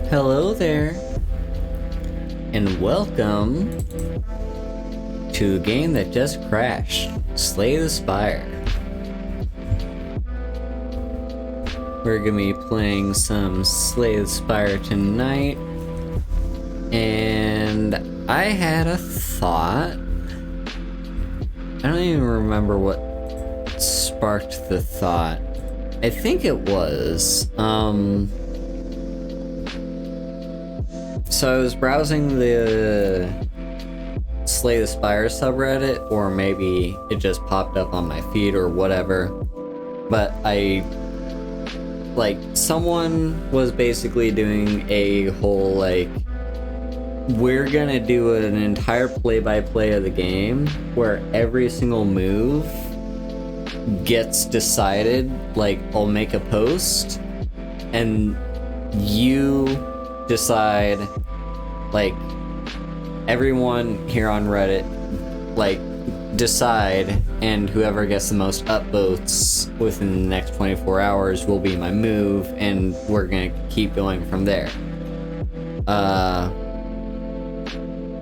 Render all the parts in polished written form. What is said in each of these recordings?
Hello there, and welcome to a game that just crashed, Slay the Spire. We're gonna be playing some Slay the Spire tonight, and I had a thought. I don't even remember what sparked the thought. I think it was, so I was browsing the Slay the Spire subreddit, or maybe it just popped up on my feed or whatever, but someone was basically doing a whole, we're gonna do an entire play-by-play of the game where every single move gets decided. I'll make a post and you decide, everyone here on Reddit decide, and whoever gets the most upvotes within the next 24 hours will be my move, and we're gonna keep going from there.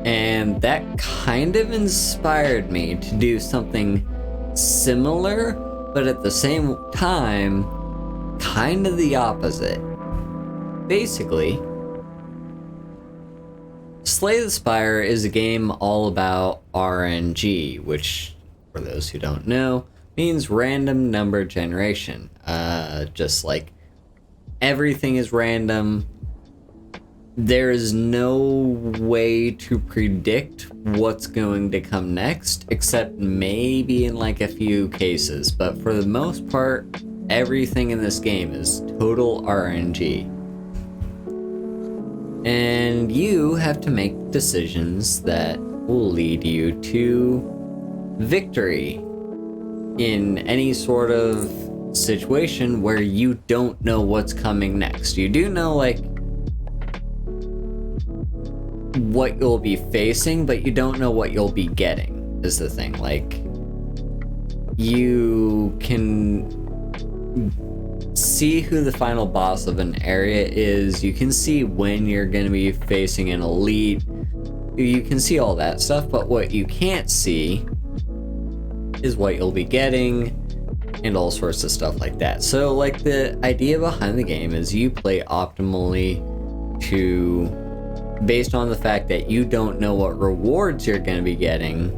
And that kind of inspired me to do something similar, but at the same time, kind of the opposite. Basically, Slay the Spire is a game all about RNG, which, for those who don't know, means random number generation. Just like everything is random. There is no way to predict what's going to come next, except maybe in a few cases. But for the most part, everything in this game is total RNG. And you have to make decisions that will lead you to victory in any sort of situation where you don't know what's coming next. You do know, what you'll be facing, but you don't know what you'll be getting, is the thing. You can see who the final boss of an area is, you can see when you're going to be facing an elite, you can see all that stuff, but what you can't see is what you'll be getting and all sorts of stuff like that. So the idea behind the game is you play optimally based on the fact that you don't know what rewards you're going to be getting.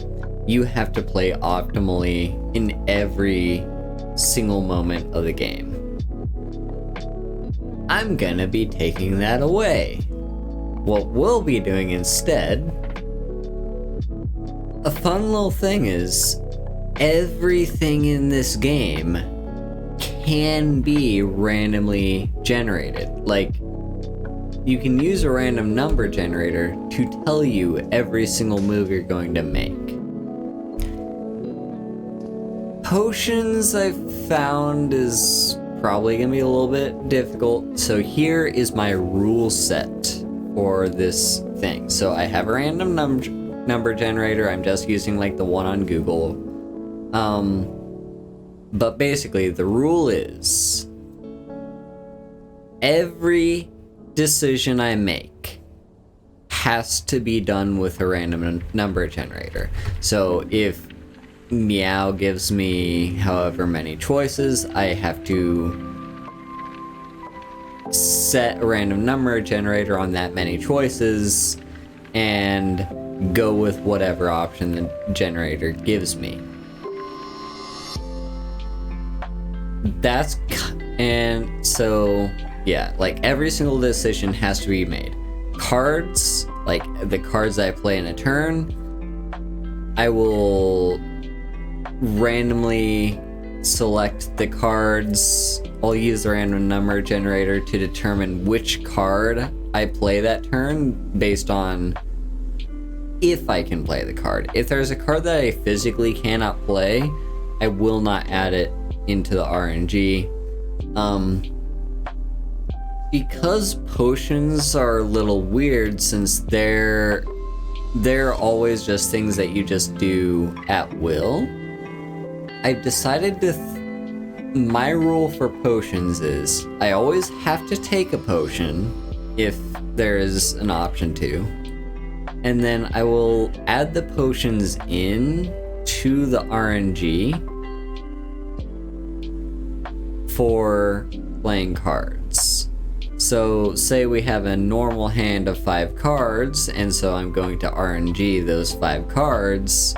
You have to play optimally in every single moment of the game. I'm gonna be taking that away. What we'll be doing instead, a fun little thing is, everything in this game can be randomly generated. You can use a random number generator to tell you every single move you're going to make. Potions, I've found, is probably gonna be a little bit difficult. So here is my rule set for this thing. So I have a random number generator. I'm just using the one on Google. But basically the rule is every decision I make has to be done with a random number generator. So if Meow gives me however many choices, I have to set a random number generator on that many choices and go with whatever option the generator gives me. And so yeah, every single decision has to be made. Cards, the cards I play in a turn, I will randomly select the cards. I'll use the random number generator to determine which card I play that turn based on if I can play the card. If there's a card that I physically cannot play, I will not add it into the RNG. Because potions are a little weird, since they're always just things that you just do at will, I've decided to my rule for potions is I always have to take a potion if there is an option to. And then I will add the potions in to the RNG for playing cards. So say we have a normal hand of 5 cards, and so I'm going to RNG those 5 cards.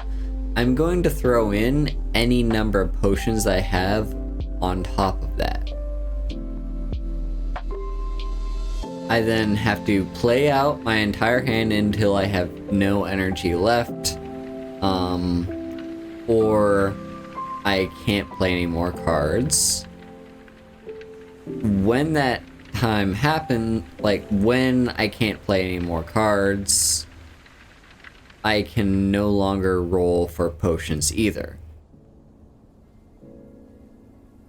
I'm going to throw in any number of potions I have on top of that. I then have to play out my entire hand until I have no energy left, or I can't play any more cards. When that time happens, like when I can't play any more cards, I can no longer roll for potions either.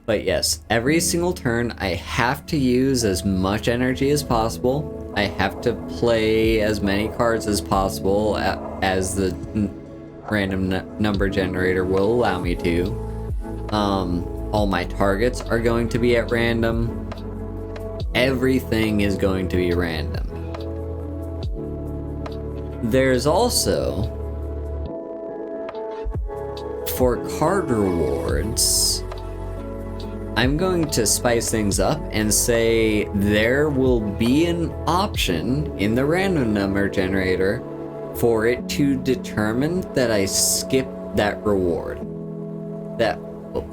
But yes, every single turn I have to use as much energy as possible. I have to play as many cards as possible as the random number generator will allow me to. All my targets are going to be at random. Everything is going to be random. There's also, for card rewards, I'm going to spice things up and say there will be an option in the random number generator for it to determine that I skip that reward. That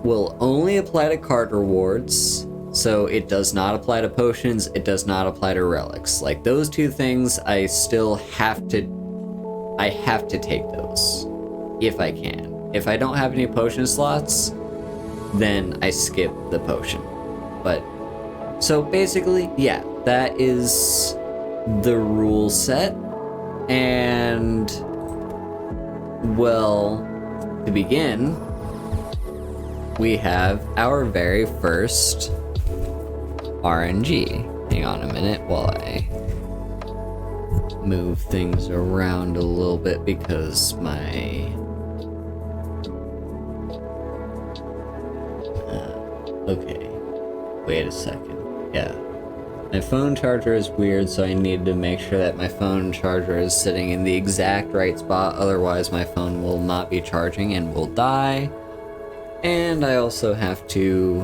will only apply to card rewards, so it does not apply to potions, it does not apply to relics. Like those two things, I still have to take those if I can. If I don't have any potion slots, then I skip the potion. But so basically, yeah, that is the rule set. And well, to begin, we have our very first RNG. Hang on a minute while I move things around a little bit because my okay, wait a second. Yeah, my phone charger is weird, so I need to make sure that my phone charger is sitting in the exact right spot, otherwise my phone will not be charging and will die. And I also have to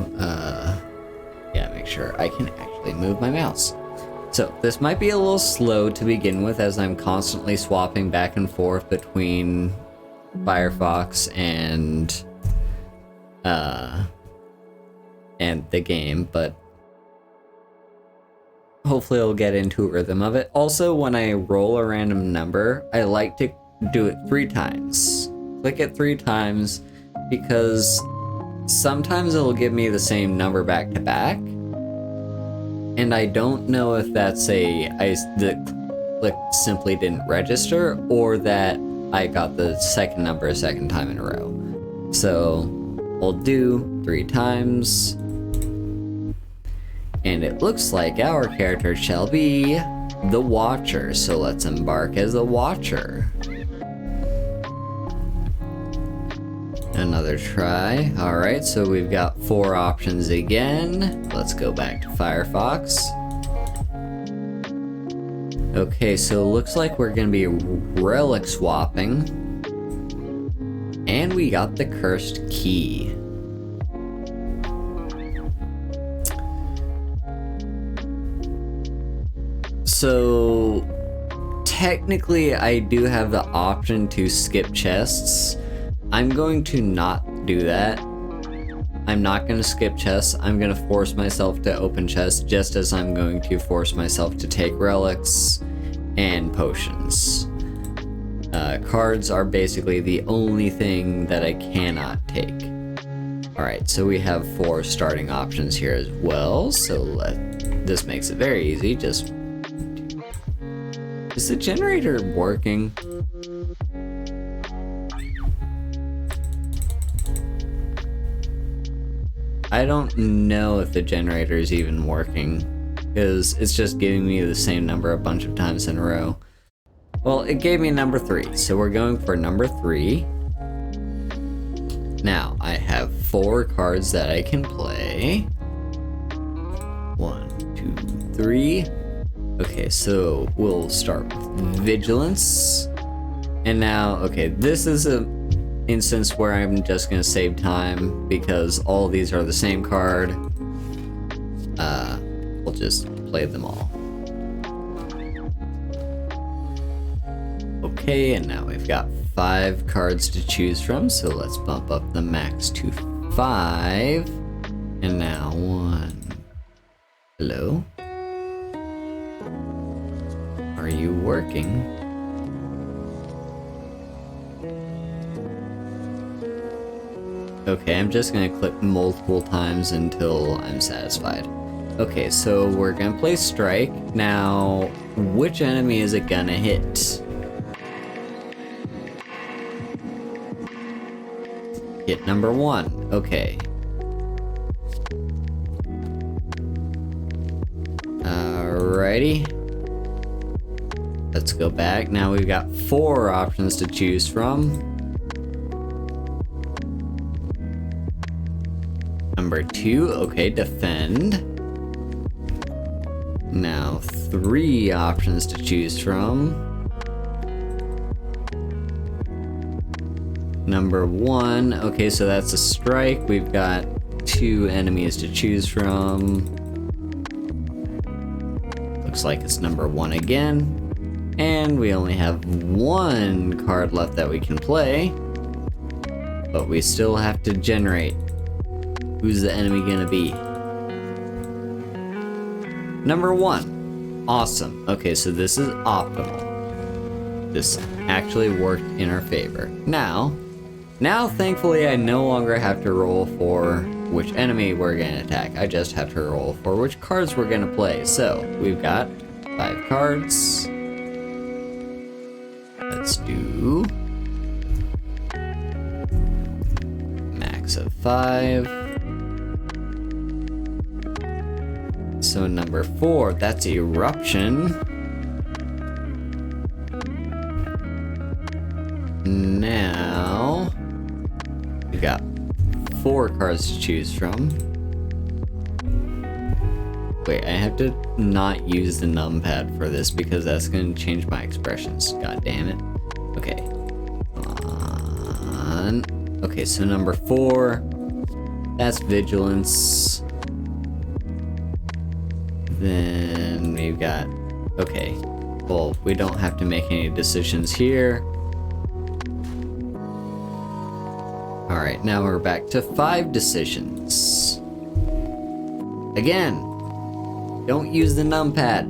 make sure I can actually move my mouse. So this might be a little slow to begin with, as I'm constantly swapping back and forth between Firefox and the game, but hopefully I'll get into a rhythm of it. Also, when I roll a random number, I like to do it 3 times. Click it 3 times, because sometimes it'll give me the same number back to back, and I don't know if that's the click simply didn't register, or that I got the second number a second time in a row. So we'll do 3 times, and it looks like our character shall be the Watcher, so let's embark as the Watcher. Another try. Alright, so we've got 4 options again. Let's go back to Firefox. Okay, so it looks like we're gonna be relic swapping. And we got the cursed key. So technically I do have the option to skip chests. I'm going to not do that. I'm not going to skip chests. I'm going to force myself to open chests, just as I'm going to force myself to take relics and potions. Cards are basically the only thing that I cannot take. Alright, so we have 4 starting options here as well, so this makes it very easy. Just... Is the generator working? I don't know if the generator is even working, because it's just giving me the same number a bunch of times in a row. Well, it gave me number 3, so we're going for number 3. Now, I have 4 cards that I can play. 1, 2, 3. Okay, so we'll start with Vigilance. And now, okay, this is a instance where I'm just gonna save time because all these are the same card. We'll just play them all. Okay, and now we've got 5 cards to choose from, so let's bump up the max to 5. And now 1. Hello? Are you working? Okay, I'm just gonna click multiple times until I'm satisfied. Okay, so we're gonna play Strike. Now, which enemy is it gonna hit? Hit number 1. Okay. Alrighty. Let's go back. Now we've got 4 options to choose from. Number 2, okay, defend. Now 3 options to choose from. Number 1, okay, so that's a strike. We've got 2 enemies to choose from. Looks like it's number 1 again. And we only have 1 card left that we can play. But we still have to generate. Who's the enemy gonna be? Number 1. Awesome. Okay, so this is optimal. This actually worked in our favor. Now, thankfully, I no longer have to roll for which enemy we're gonna attack. I just have to roll for which cards we're gonna play. So, we've got 5 cards. Let's do max of 5. So number 4, that's Eruption. Now, we got 4 cards to choose from. Wait, I have to not use the numpad for this because that's going to change my expressions. God damn it. Okay. Okay, so number 4, that's Vigilance. Then we've got, okay, well, we don't have to make any decisions here. Alright, now we're back to 5 decisions. Again, don't use the numpad,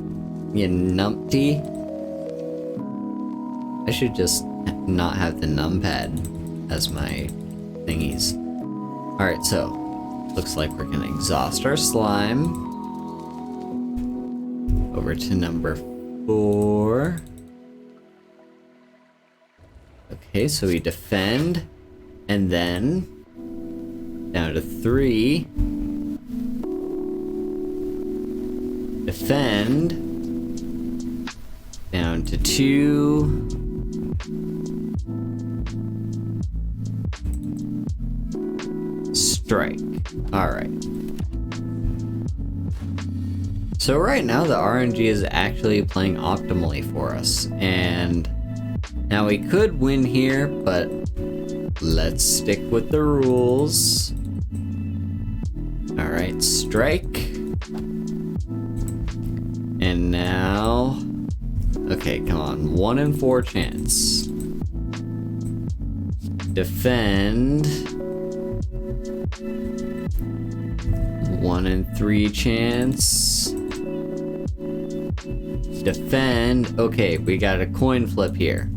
you numpty. I should just not have the numpad as my thingies. Alright, so, looks like we're gonna exhaust our slime. Over to number 4. Okay, so we defend, and then down to 3. Defend. Down to 2. Strike. Alright. So right now the RNG is actually playing optimally for us, and now we could win here, but let's stick with the rules. Alright, strike. And now, okay, come on, 1 in 4 chance. Defend. 1 in 3 chance. Defend. Okay, we got a coin flip here.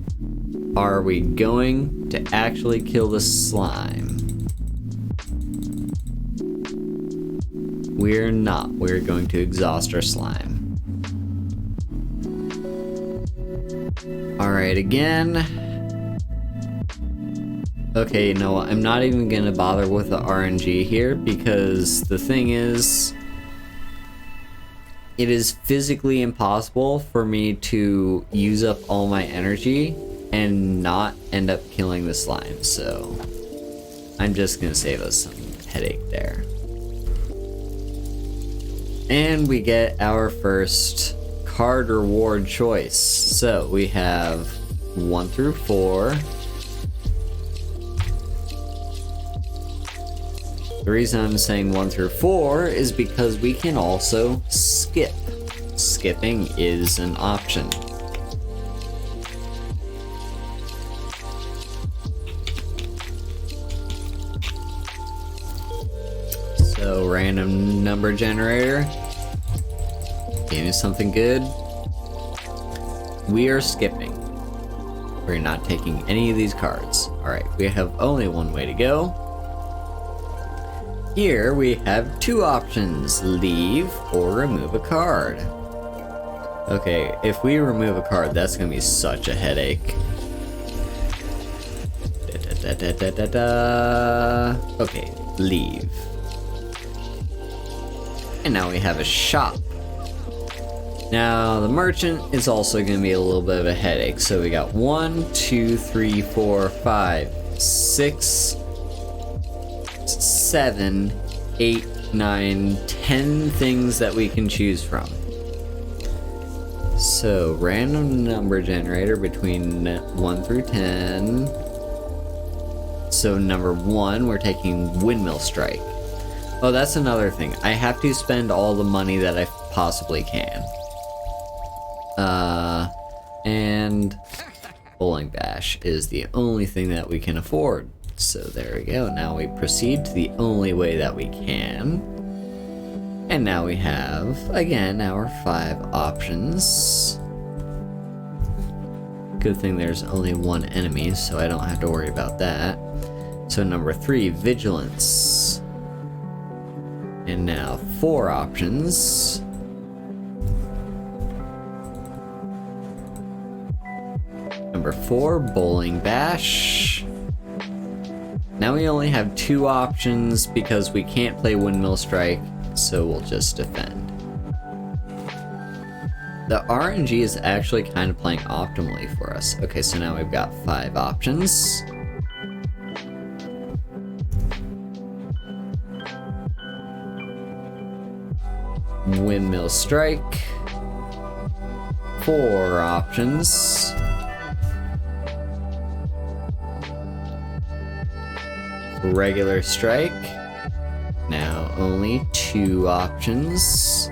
Are we going to actually kill the slime? We're not. We're going to exhaust our slime. Alright, again. Okay, you know what? I'm not even gonna bother with the RNG here because the thing is, it is physically impossible for me to use up all my energy and not end up killing the slime, so I'm just gonna save us some headache there. And we get our first card reward choice. So we have 1 through 4. The reason I'm saying 1 through 4 is because we can also skip. Skipping is an option. So, random number generator. Give me something good. We are skipping. We're not taking any of these cards. Alright, we have only one way to go. Here we have 2 options, leave or remove a card. Okay, if we remove a card, that's gonna be such a headache. Okay, leave. And now we have a shop. Now the merchant is also gonna be a little bit of a headache. So we got 1, 2, 3, 4, 5, 6, 7, 8, 9, 10 things that we can choose from. So, random number generator between 1 through 10. So, number 1, we're taking Windmill Strike. Oh, that's another thing. I have to spend all the money that I possibly can. And Bowling Bash is the only thing that we can afford. So there we go. Now we proceed to the only way that we can. And now we have, again, our 5 options. Good thing there's only one enemy, so I don't have to worry about that. So number 3, Vigilance. And now 4 options. Number 4, Bowling Bash. Now we only have 2 options because we can't play Windmill Strike, so we'll just defend. The RNG is actually kind of playing optimally for us. Okay, so now we've got 5 options. Windmill Strike. 4 options. Regular Strike. Now only 2 options.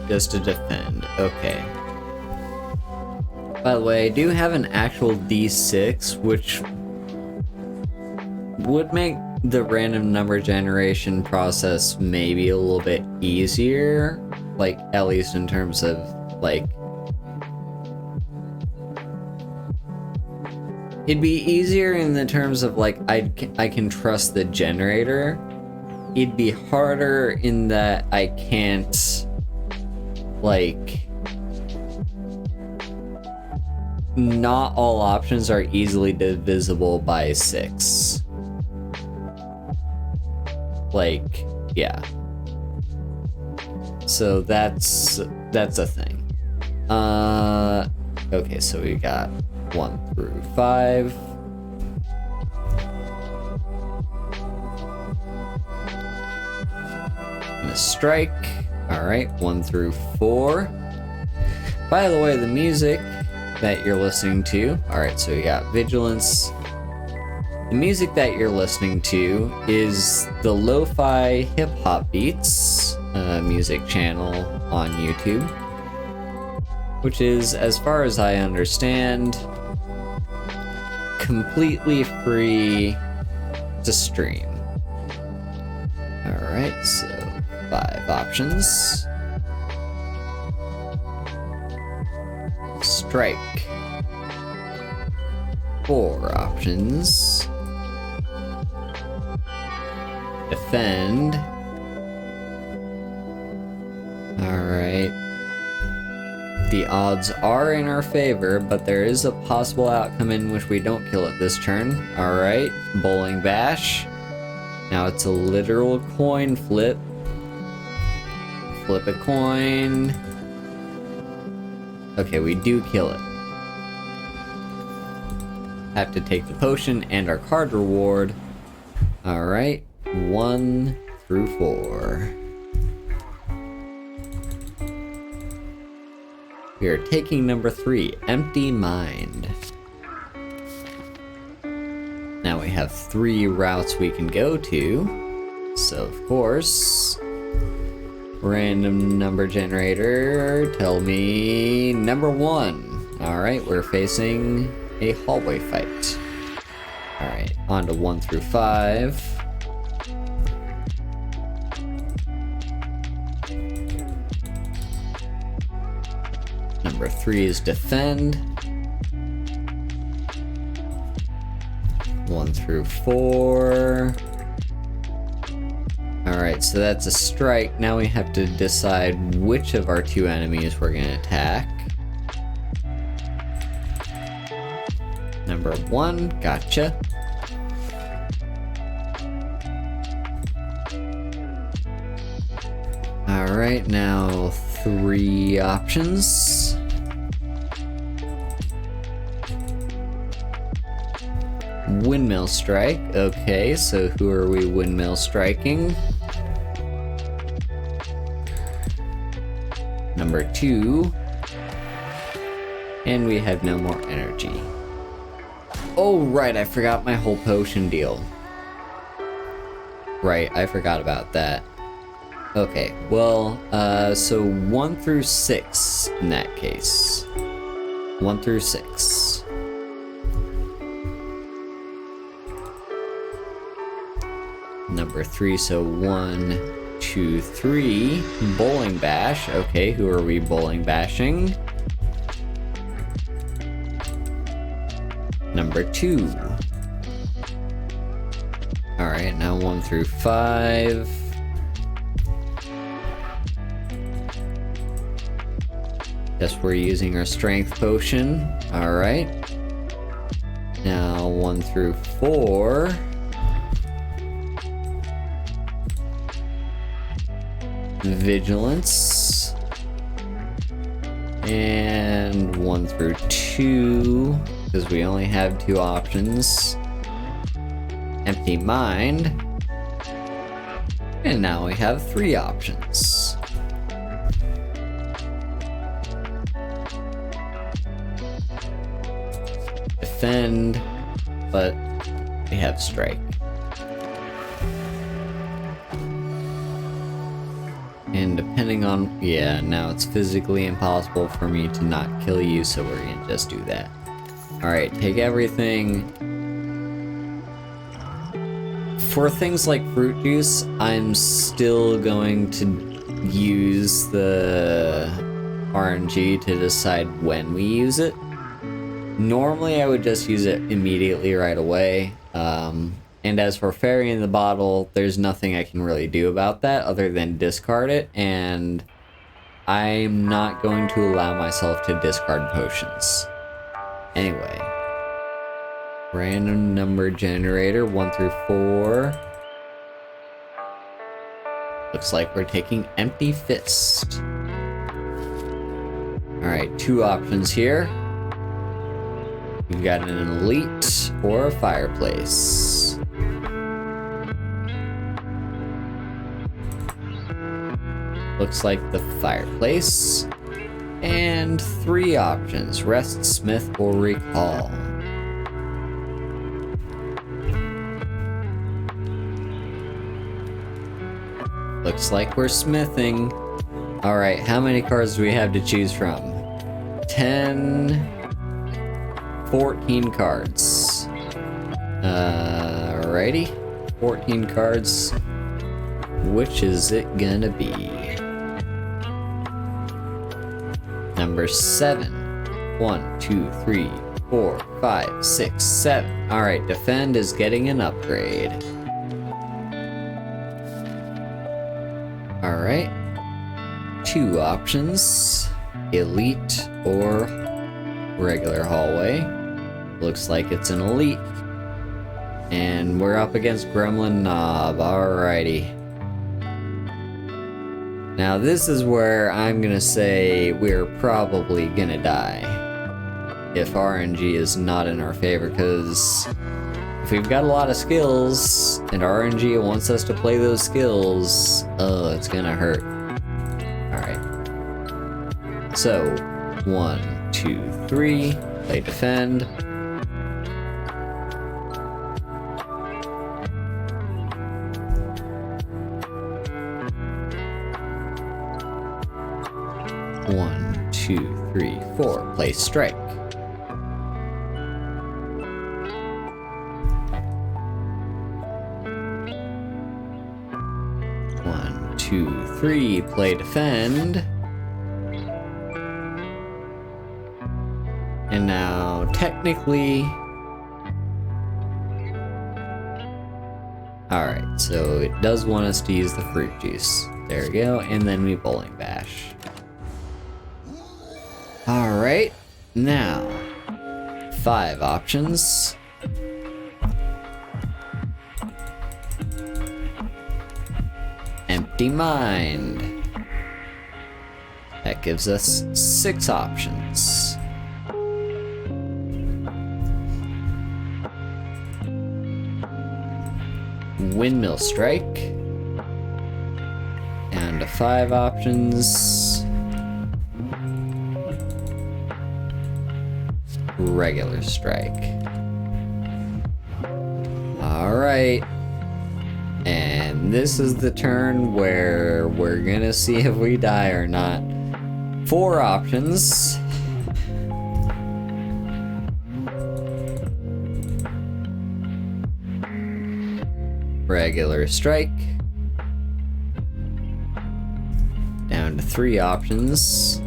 Just to defend. Okay. By the way, I do have an actual D6, which would make the random number generation process maybe a little bit easier. Like, at least in terms of, like, it'd be easier in the terms of, like, I can trust the generator. It'd be harder in that I can't, like, not all options are easily divisible by 6. Like, yeah. So that's a thing. Okay, so we got 1 through 5. And a strike. Alright, 1 through 4. By the way, the music that you're listening to. Alright, so we got Vigilance. The music that you're listening to is the Lo-Fi Hip Hop Beats music channel on YouTube, which is, as far as I understand, completely free to stream. Alright, so 5 options. Strike. 4 options. Defend. Alright. The odds are in our favor, but there is a possible outcome in which we don't kill it this turn. Alright. Bowling Bash. Now it's a literal coin flip. Flip a coin. Okay, we do kill it. Have to take the potion and our card reward. Alright. 1 through 4. We are taking number 3, Empty Mind. Now we have 3 routes we can go to. So of course, random number generator, tell me number 1. Alright, we're facing a hallway fight. Alright, on to 1 through 5. Number 3 is defend. 1 through 4. Alright, so that's a strike. Now we have to decide which of our 2 enemies we're gonna attack. Number 1, gotcha. Alright, now 3 options. Windmill strike. Okay, so who are we windmill striking? Number 2. And we have no more energy. Oh, right, I forgot my whole potion deal. Right, I forgot about that. Okay, well, so 1 through 6 in that case. 1 through 6. Number 3, so 1, 2, 3. Bowling bash. Okay, who are we bowling bashing? Number 2. Alright, now 1 through 5. Guess we're using our strength potion. Alright. Now 1 through 4. Vigilance. And 1 through 2, because we only have 2 options. Empty Mind. And now we have 3 options. Defend, but we have strike. And depending on, yeah, now it's physically impossible for me to not kill you, so we're gonna just do that. Alright, take everything. For things like fruit juice, I'm still going to use the RNG to decide when we use it. Normally I would just use it immediately right away. And as for Fairy in the Bottle, there's nothing I can really do about that other than discard it, and I'm not going to allow myself to discard potions. Anyway. Random number generator, 1 through 4. Looks like we're taking Empty Fist. Alright, 2 options here. We've got an elite or a fireplace. Looks like the fireplace. And 3 options, rest, smith, or recall. Looks like we're smithing. Alright, how many cards do we have to choose from? 10... 14 cards. Alrighty. 14 cards. Which is it gonna be? Number 7. 1, 2, 3, 4, 5, 6, 7. Alright, defend is getting an upgrade. Alright. 2 options. Elite or regular hallway. Looks like it's an elite. And we're up against Gremlin Knob. Alrighty. Now this is where I'm gonna say we're probably gonna die. If RNG is not in our favor, because if we've got a lot of skills and RNG wants us to play those skills, it's gonna hurt. Alright. So, 1, 2, 3, play defend. One, 2, 3, 4, play strike. 1, 2, 3, play defend. And now, technically... Alright, so it does want us to use the fruit juice. There we go, and then we bowling bash. Alright, now, 5 options. Empty mind. That gives us 6 options. Windmill strike. Down to 5 options. Regular strike. Alright. And this is the turn where we're gonna see if we die or not. 4 options. Regular strike. Down to 3 options.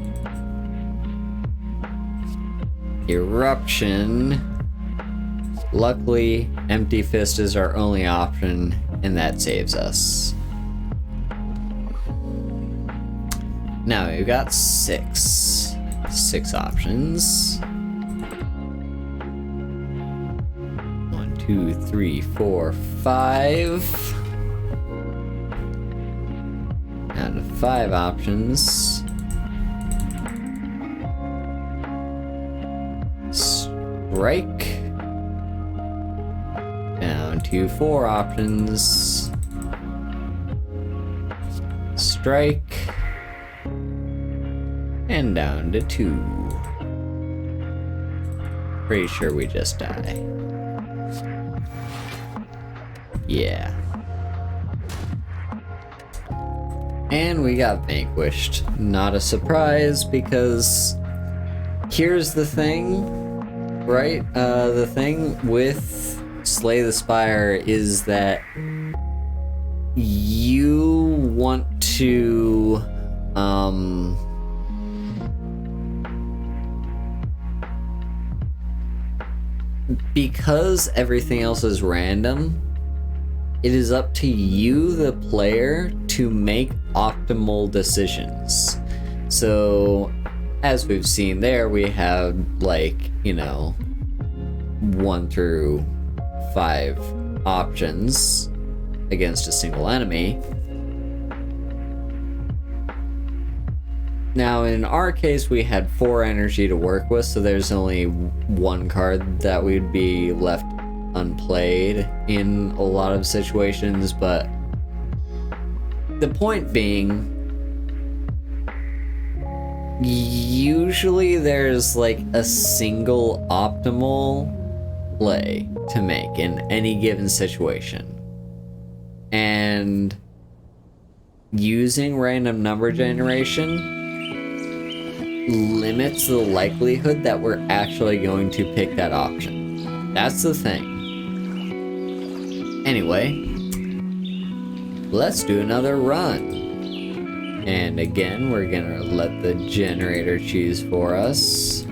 Eruption. Luckily, empty fist is our only option, and that saves us. Now we've got 6 options. 1, 2, 3, 4, 5. Down to 5 options. Strike. Down to 4 options. Strike. And down to 2. Pretty sure we just die. Yeah. And we got vanquished. Not a surprise, because here's the thing, right? The thing with Slay the Spire is that you want to, because everything else is random, it is up to you, the player, to make optimal decisions. So, as we've seen there, we have, like, 1 through 5 options against a single enemy. Now, in our case, we had 4 energy to work with, so there's only 1 card that would be left unplayed in a lot of situations, but the point being, usually there's like a single optimal play to make in any given situation. And using random number generation limits the likelihood that we're actually going to pick that option. That's the thing. Anyway, let's do another run. And again, we're gonna let the generator choose for us.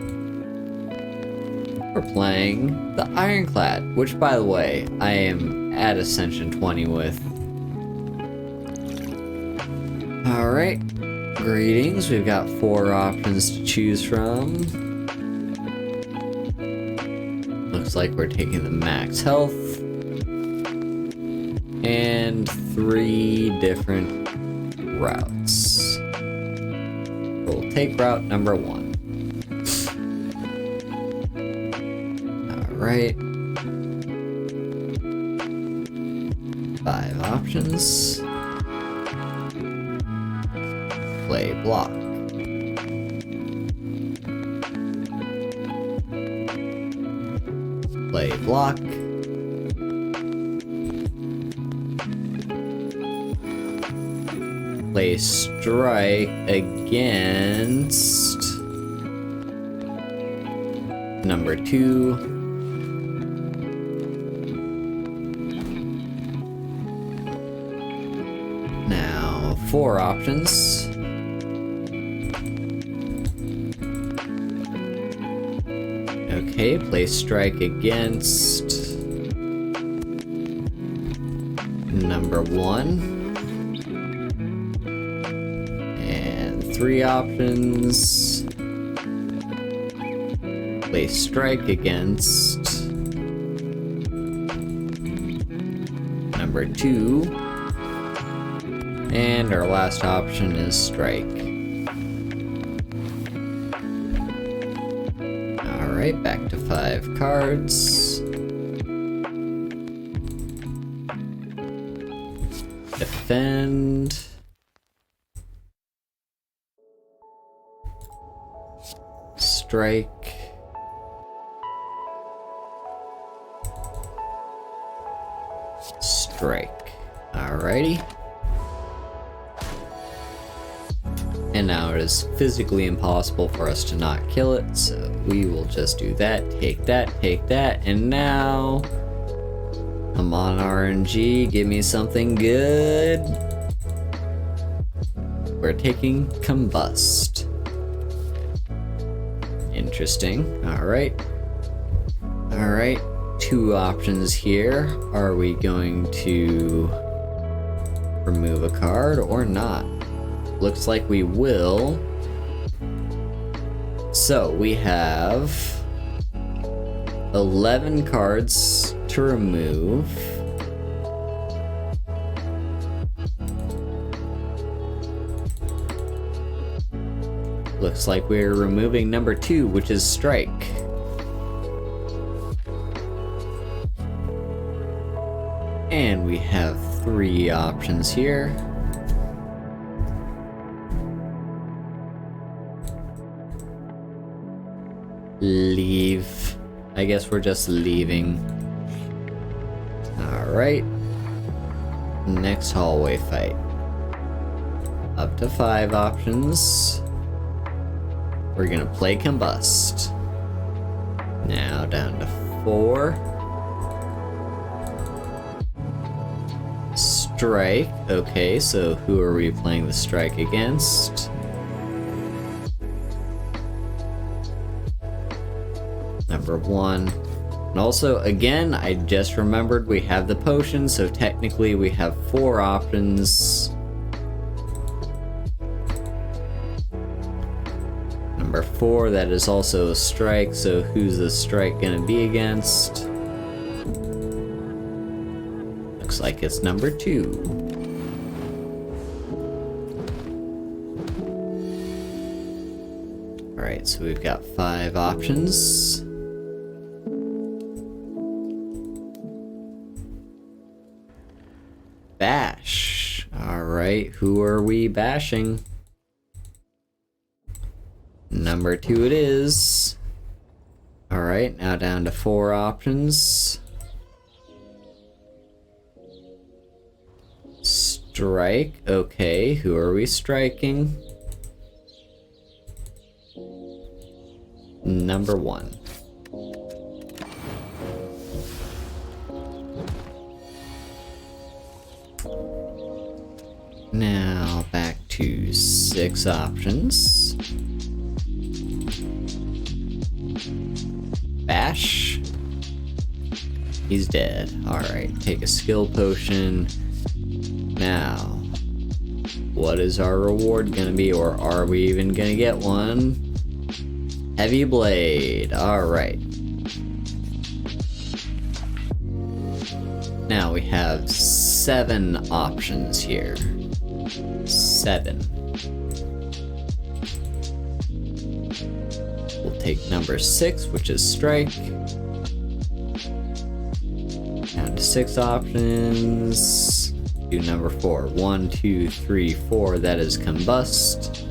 We're playing the Ironclad, which, by the way, I am at Ascension 20 with. Alright, greetings. We've got 4 options to choose from. Looks like we're taking the max health. And 3 different routes. We'll take route number 1. Alright. 5 options. Play block. Play block. Play strike against number 2. Now 4 options. Okay, play strike against number 1. And 3 options. Play strike against number 2. And our last option is strike. Alright, back to 5 cards. Defend. Strike. Strike. Alrighty. And now it is physically impossible for us to not kill it, so we will just do that, take that, and now... Come on, RNG, give me something good. We're taking Combust. Interesting. Alright. Alright. 2 options here. Are we going to remove a card or not? Looks like we will. So we have 11 cards to remove. Looks like we're removing number 2, which is strike. And we have 3 options here. Leave. I guess we're just leaving. Alright. Next hallway fight. Up to 5 options. We're gonna play Combust. Now down to 4. Strike. Okay, so who are we playing the strike against? Number 1. And also, again, I just remembered we have the potion, so technically we have 4 options. Number 4, that is also a strike, so who's the strike gonna be against? Looks like it's number 2. Alright, so we've got 5 options. Bash. Alright, who are we bashing? Number 2 it is. Alright, now down to 4 options. Strike. Okay, who are we striking? Number 1. Now back to 6 options. Bash. He's dead. Alright, take a skill potion. Now, what is our reward gonna be, or are we even gonna get one? Heavy Blade. Alright. Now we have 7 options here. 7. We'll take number 6, which is strike. Down to to 6 options. Do number 4. 1, 2, 3, 4. That is combust.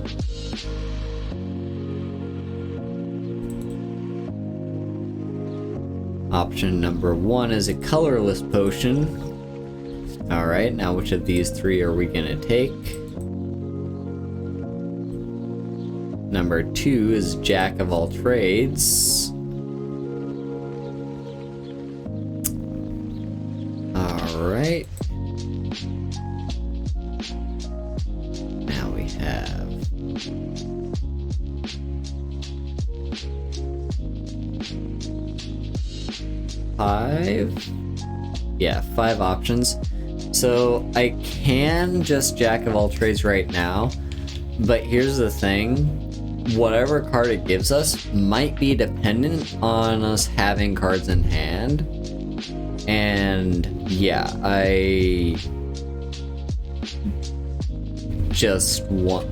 Option number 1 is a colorless potion. Alright, now which of these 3 are we gonna take? Number 2 is Jack of all trades. Alright. Now we have 5. Yeah, 5 options. So I can just Jack of all trades right now, but here's the thing. Whatever card it gives us might be dependent on us having cards in hand. And yeah, I just want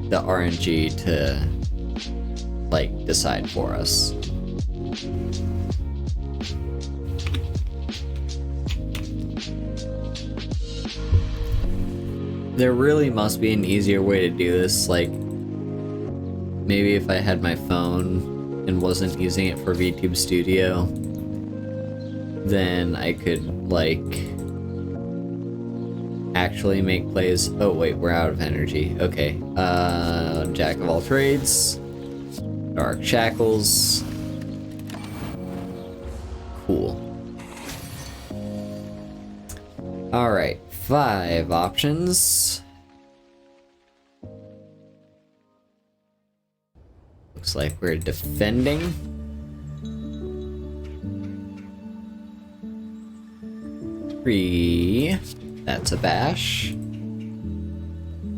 the RNG to like decide for us. There really must be an easier way to do this, like maybe if I had my phone and wasn't using it for VTube Studio, then I could like actually make plays. Oh wait, we're out of energy. Okay, Jack of all trades, Dark Shackles, cool. Alright, 5 options. Looks like we're defending. Three. That's a bash.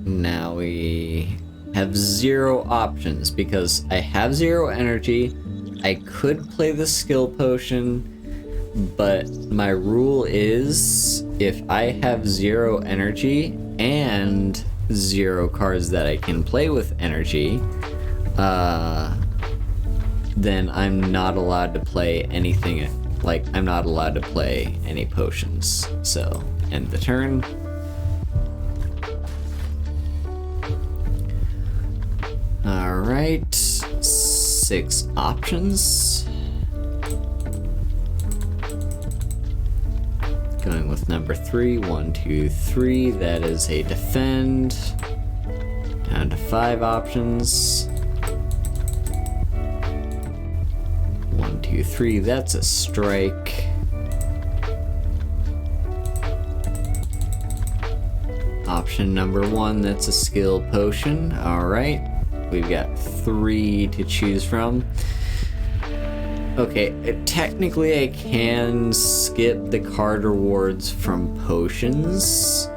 Now we have 0 options because I have 0 energy. I could play the skill potion, but my rule is if I have 0 energy and 0 cards that I can play with energy, then I'm not allowed to play anything. Like, I'm not allowed to play any potions. So, end the turn. Alright, 6 options. Going with number 3, 1, 2, 3, that is a defend. Down to 5 options. 1, 2, 3, that's a strike. Option number 1, that's a skill potion. Alright, we've got 3 to choose from. Okay, technically I can skip the card rewards from potions.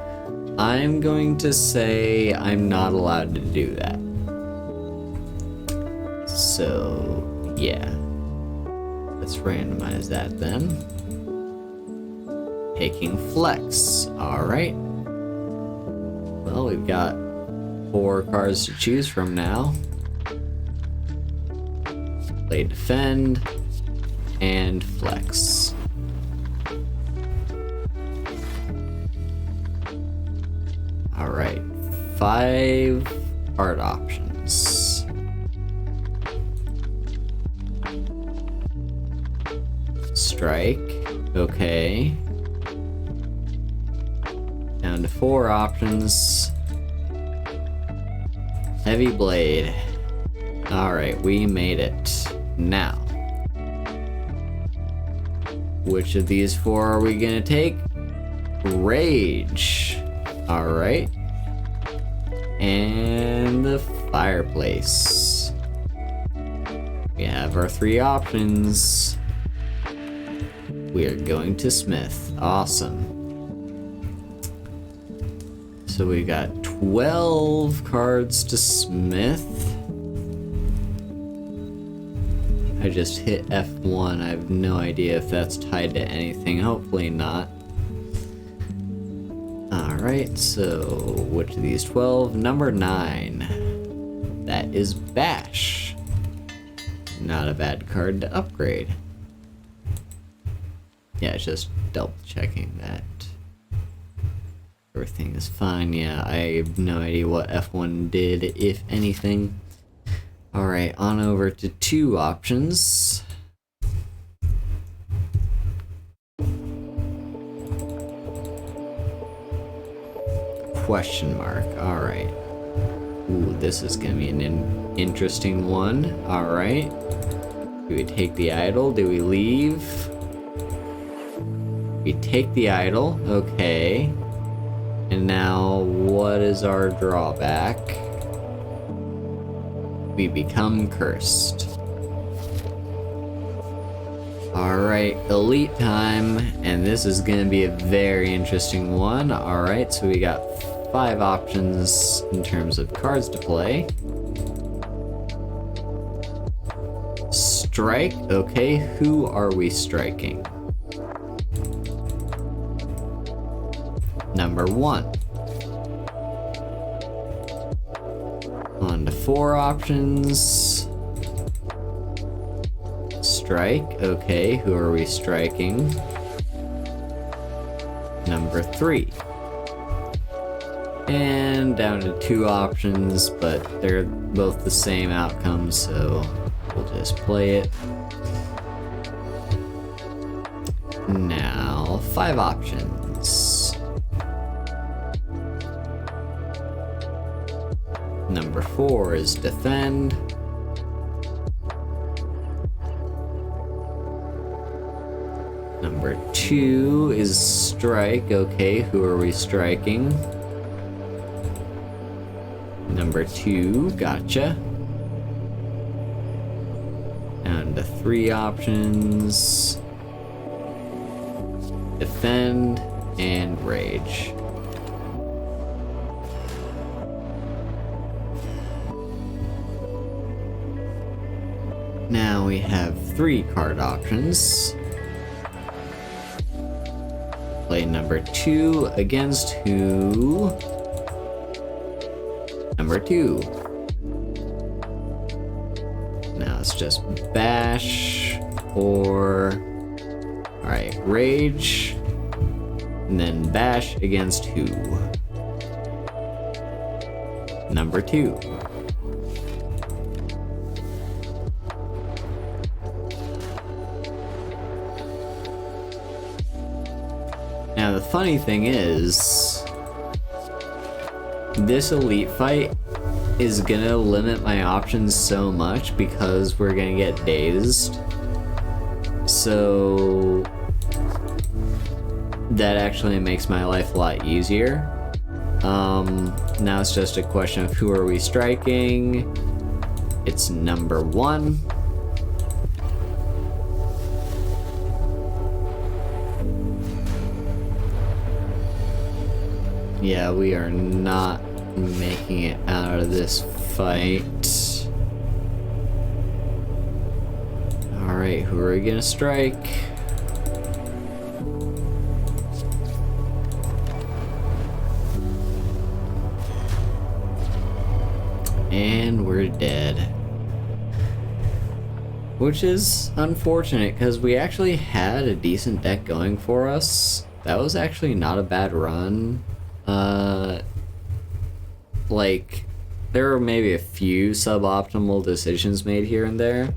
I'm going to say I'm not allowed to do that. So, yeah. Let's randomize that then. Taking flex. Alright. Well, we've got 4 cards to choose from now. Play defend and flex. Alright, 5 card options. Strike, okay. Down to 4 options. Heavy blade. Alright, we made it. Now, which of these 4 are we gonna take? Rage. Alright. And the fireplace. We have our 3 options. We are going to Smith. Awesome. So we got 12 cards to Smith. I just hit F1. I have no idea if that's tied to anything. Hopefully not. Alright, so which of these 12? Number 9. That is Bash. Not a bad card to upgrade. Yeah, just double checking that everything is fine. Yeah, I have no idea what F1 did, if anything. Alright, on over to 2 options. Question mark. Alright. Ooh, this is gonna be an interesting one. Alright. Do we take the idol? Do we leave? We take the idol. Okay. And now, what is our drawback? We become cursed. Alright, elite time. And this is gonna be a very interesting one. Alright, so we got 5 options in terms of cards to play. Strike. Okay, who are we striking? Number 1. On to 4 options. Strike. Okay, who are we striking? Number 3. And down to 2 options, but they're both the same outcome, so we'll just play it. Now, 5 options. Number 4 is defend. Number 2 is strike. Okay, who are we striking? Number 2, gotcha. Down to 3 options. Defend and rage. Now we have 3 card options. Play number 2 against who? Number 2. Now it's just bash or... Alright, rage. And then bash against who? Number 2. Now the funny thing is, this elite fight is gonna limit my options so much because we're gonna get dazed. So that actually makes my life a lot easier. Now it's just a question of who are we striking. It's number 1. Yeah, we are not making it out of this fight. Alright, who are we gonna strike? And we're dead. Which is unfortunate, because we actually had a decent deck going for us. That was actually not a bad run. Like, there were maybe a few suboptimal decisions made here and there,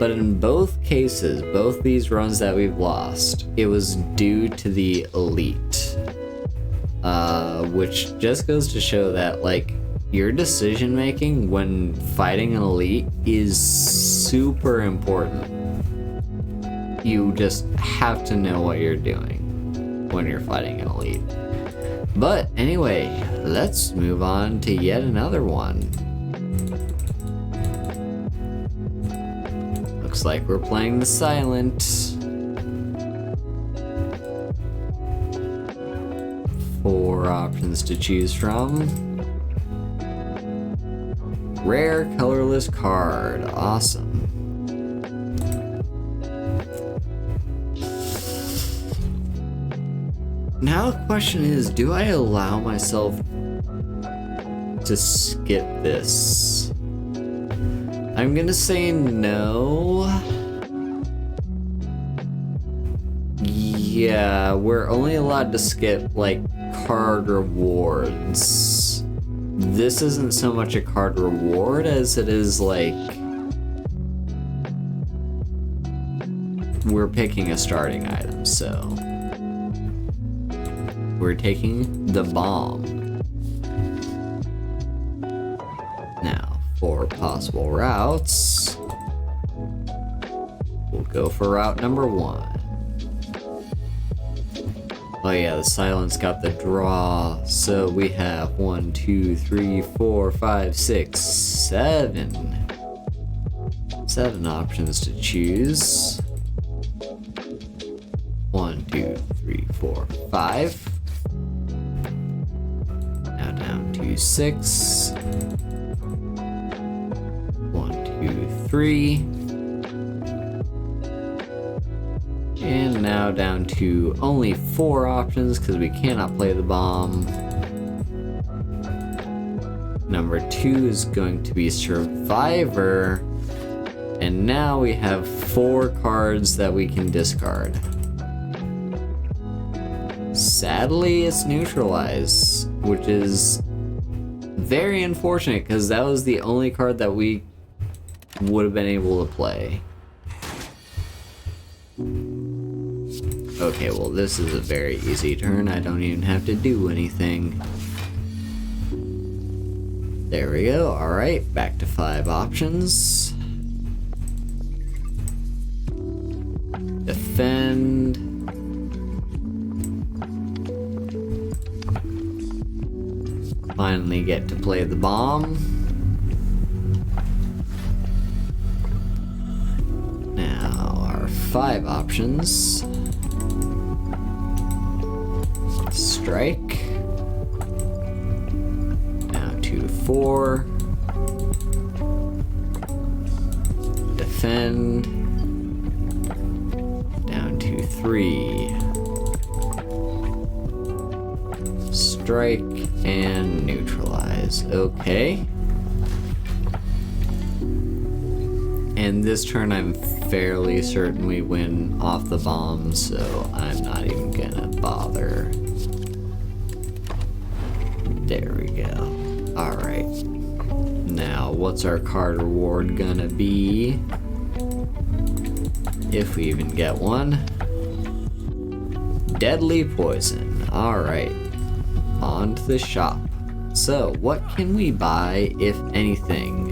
but in both cases, both these runs that we've lost, it was due to the elite. Which just goes to show that, like, your decision making when fighting an elite is super important. You just have to know what you're doing when you're fighting an elite. But anyway, let's move on to yet another one. Looks like we're playing the silent. 4 options to choose from. Rare colorless card. Awesome. Now the question is, do I allow myself to skip this? I'm gonna say no. Yeah, we're only allowed to skip, like, card rewards. This isn't so much a card reward as it is, like... we're picking a starting item, so... we're taking the bomb. Now, for possible routes... we'll go for route number 1. Oh yeah, the silence got the draw. So we have 1, 2, 3, 4, 5, 6, 7. 7 options to choose. 1, 2, 3, 4, 5. Now down to 6. 1, 2, 3. And now down to only 4 options because we cannot play the bomb. Number 2 is going to be Survivor. And now we have 4 cards that we can discard. Sadly, it's Neutralize, which is very unfortunate because that was the only card that we would have been able to play. Okay, well this is a very easy turn. I don't even have to do anything. There we go. Alright, back to 5 options. Defend. Finally get to play the bomb. Now our 5 options. Strike. Now 2 to 4. Defend. Down to 3. Strike and neutralize. Okay. And this turn I'm fairly certain we win off the bomb, so I'm not even gonna bother. There we go. Alright. Now, what's our card reward gonna be? If we even get one. Deadly Poison. Alright. On to the shop. So, what can we buy, if anything?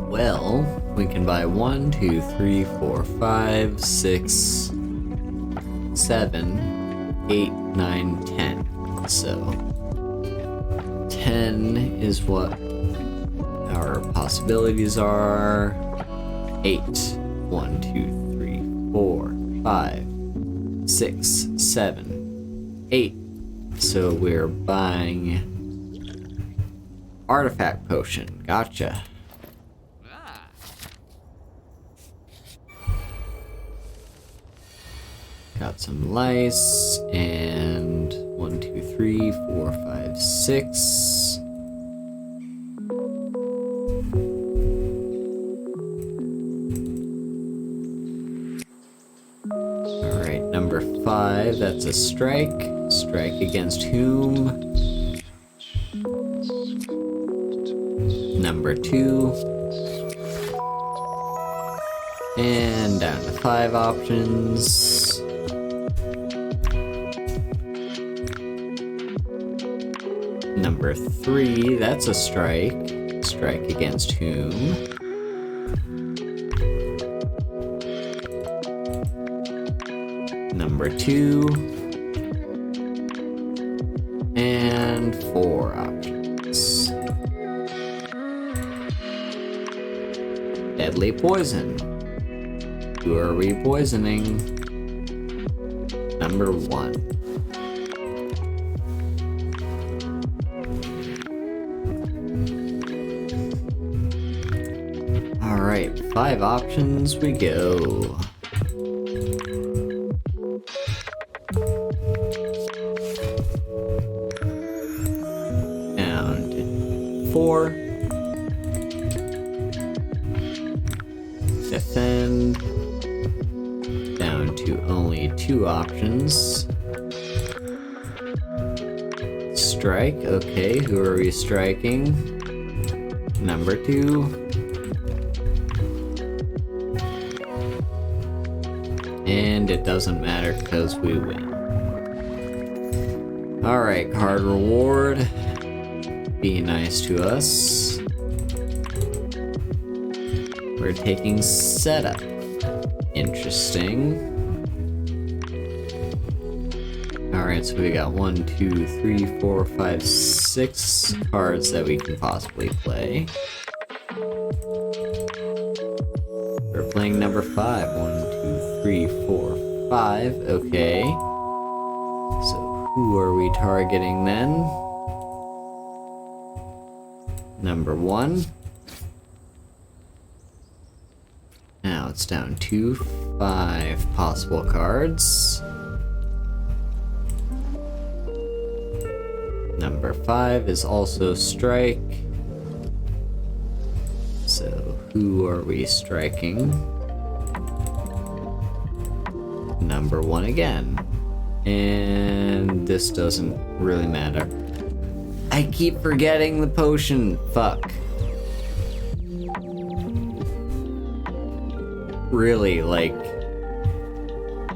Well, we can buy 1, 2, 3, 4, 5, 6, 7, 8, 9, 10. So 10 is what our possibilities are. 8. 1, 2, 3, 4, 5, 6, 7, 8. So we're buying Artifact Potion. Gotcha. Got some lice, and 1, 2, 3, 4, 5, 6. Alright, number 5, that's a strike. Strike against whom? Number 2. And down to 5 options. Number 3, that's a strike. Strike against whom? Number 2. And 4 options. Deadly Poison. Who are we poisoning? Number 1. Alright, 5 options we go. Down to 4. Defend. Down to only 2 options. Strike. Okay, who are we striking? Number 2. And it doesn't matter because we win. Alright, card reward. Be nice to us. We're taking setup. Interesting. Alright, so we got 1, 2, 3, 4, 5, 6 cards that we can possibly play. We're playing number 5. 1, 2, 3, 4, 5. Okay. So who are we targeting then? Number 1. Now it's down to 5 possible cards. Number 5 is also strike. So who are we striking? Number 1 again. And this doesn't really matter. I keep forgetting the potion. Fuck. Really, like,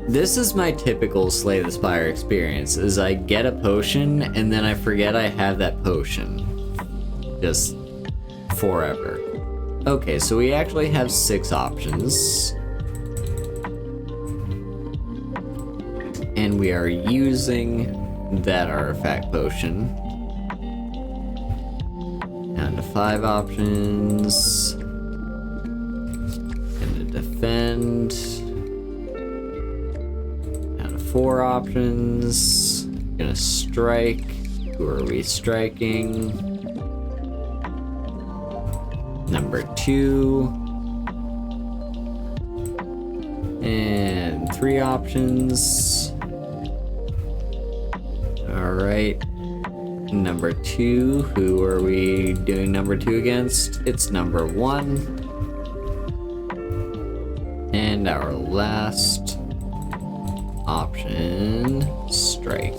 this is my typical Slay the Spire experience, is I get a potion and then I forget I have that potion. Just forever. Okay, so we actually have 6 options. And we are using that artifact potion. Down to 5 options. Gonna defend. Down to 4 options. Gonna strike. Who are we striking? Number 2. And 3 options. Alright. Number 2. Who are we doing number 2 against? It's number 1. And our last option, strike.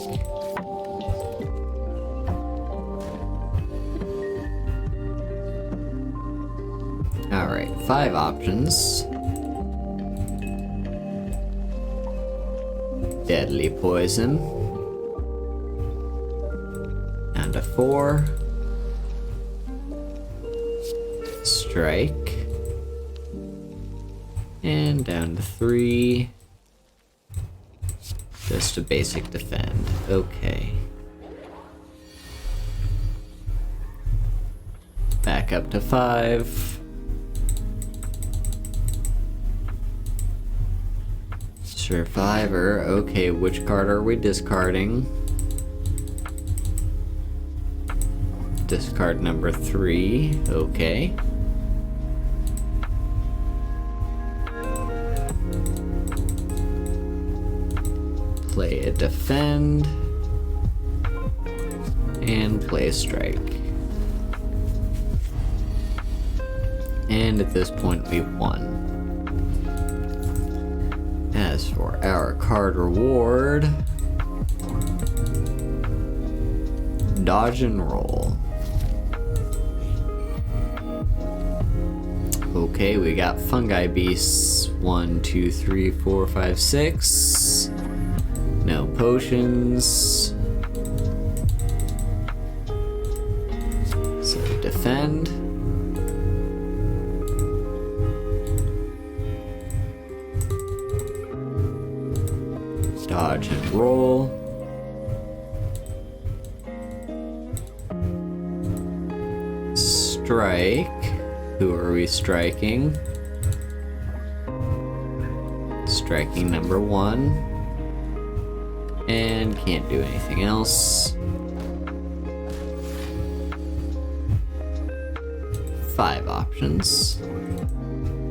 Alright, 5 options. Deadly poison. Down to 4. Strike. And down to 3. Just a basic defend. Okay. Back up to 5. Survivor. Okay, which card are we discarding? Discard number 3. Okay. Play a defend. And play a strike. And at this point we've won. As for our card reward, dodge and roll. Okay, we got fungi beasts. 1, 2, 3, 4, 5, 6. No potions. So defend. Dodge and roll. Strike. Who are we striking? Striking number 1. And can't do anything else. 5 options.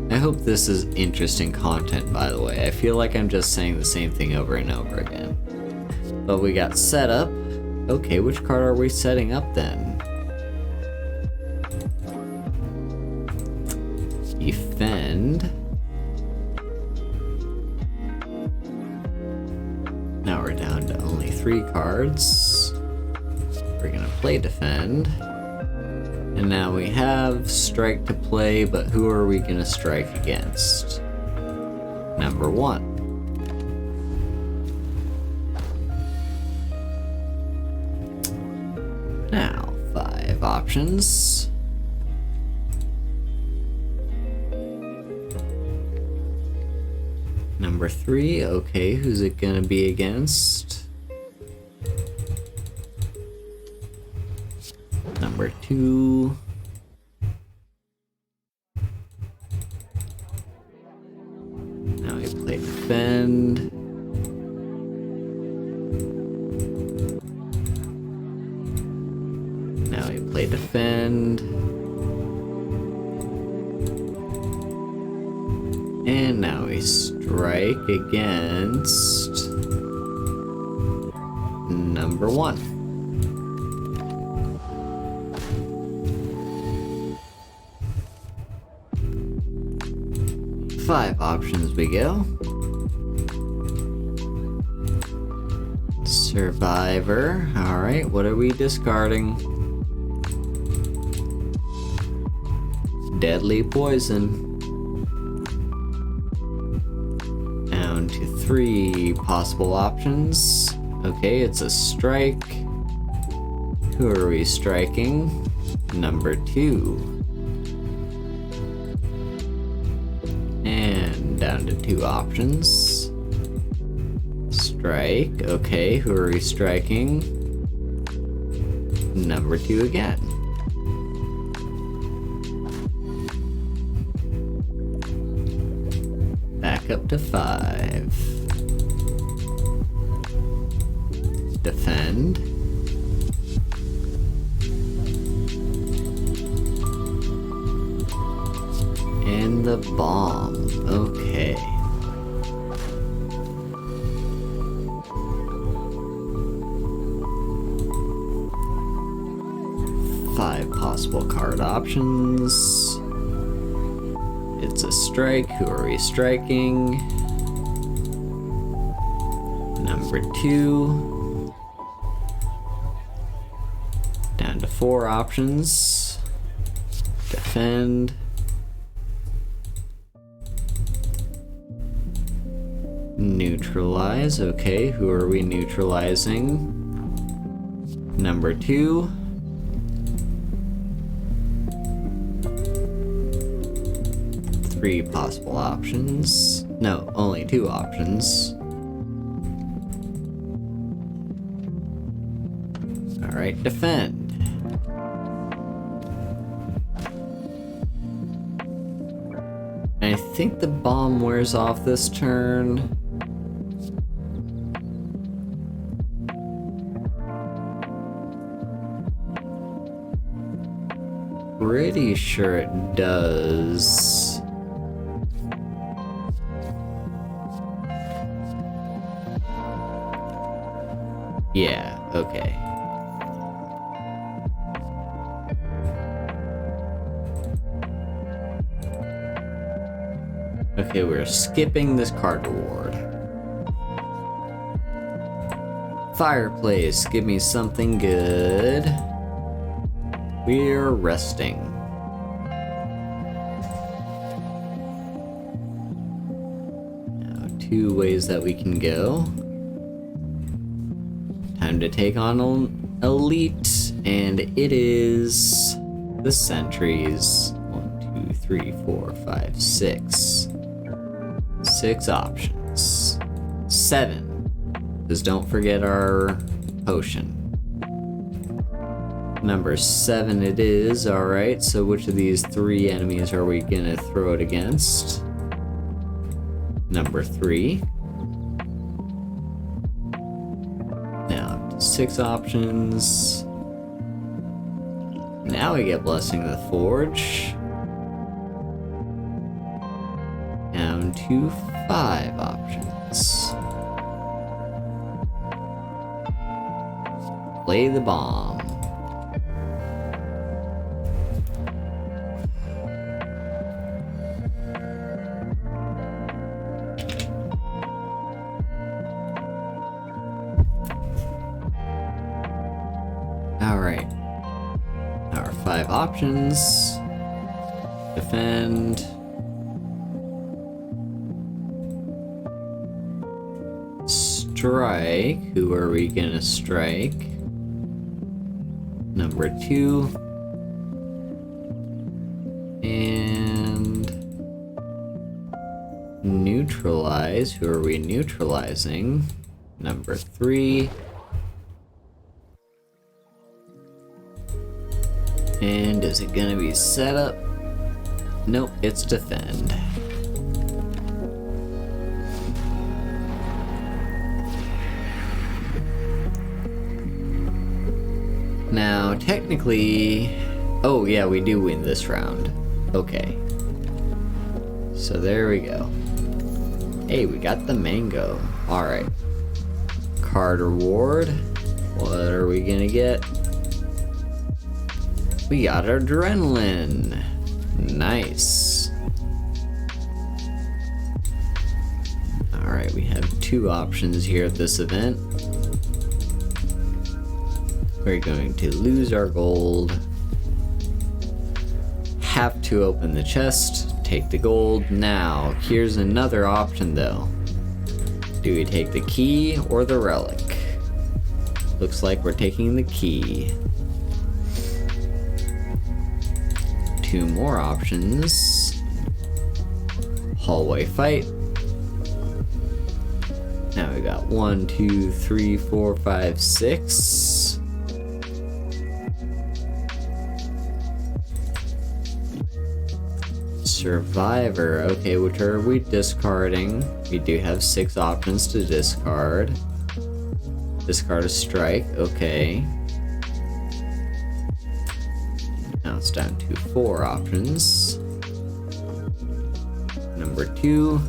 I hope this is interesting content, by the way. I feel like I'm just saying the same thing over and over again. But we got setup. Okay, which card are we setting up then? defend. Now we're down to only 3 cards. We're gonna play defend. And now we have strike to play, but who are we gonna strike against? Number 1. Now, 5 options. Number 3, okay, who's it gonna be against? Number 2. Now we play defend. Now we play defend. And now we strike against number 1. Five options we go. Survivor. Alright, what are we discarding? Deadly poison. Down to 3 possible options. Okay, it's a strike. Who are we striking? Number 2. And down to 2 options. Strike. Okay, who are we striking? Number 2 again. Back up to 5. Defend. And the bomb. Okay. Five possible card options. It's a strike. Who are we striking? Number 2. Down to 4 options. Defend. Neutralize. Okay, who are we neutralizing? Number 2. Three possible options. No, only 2 options. Alright, defend. I think the bomb wears off this turn. Pretty sure it does. Yeah, okay. Okay, we're skipping this card reward. Fireplace, give me something good. We're resting. Now, 2 ways that we can go. Time to take on Elite, and it is the sentries. 1, 2, 3, 4, 5, 6. 6 options. 7. Because don't forget our potion. Number 7 it is. Alright, so which of these 3 enemies are we gonna throw it against? Number 3. Now, 6 options. Now we get Blessing of the Forge. Down to 5 options. Play the bomb. Alright. Our 5 options. Defend. Strike. Who are we gonna strike? Number 2. And neutralize. Who are we neutralizing? Number 3. And is it gonna be setup? Nope, it's defend. Now, technically... Oh yeah, we do win this round. Okay. So there we go. Hey, we got the mango. Alright. Card reward. What are we gonna get? We got adrenaline. Nice. Alright, we have 2 options here at this event. We're going to lose our gold. Have to open the chest, take the gold. Now, here's another option though. Do we take the key or the relic? Looks like we're taking the key. 2 more options. Hallway fight. Now we got 1, 2, 3, 4, 5, 6. Survivor. Okay, which are we discarding? We do have 6 options to discard. Discard a strike. Okay. Now it's down to 4 options. Number 2.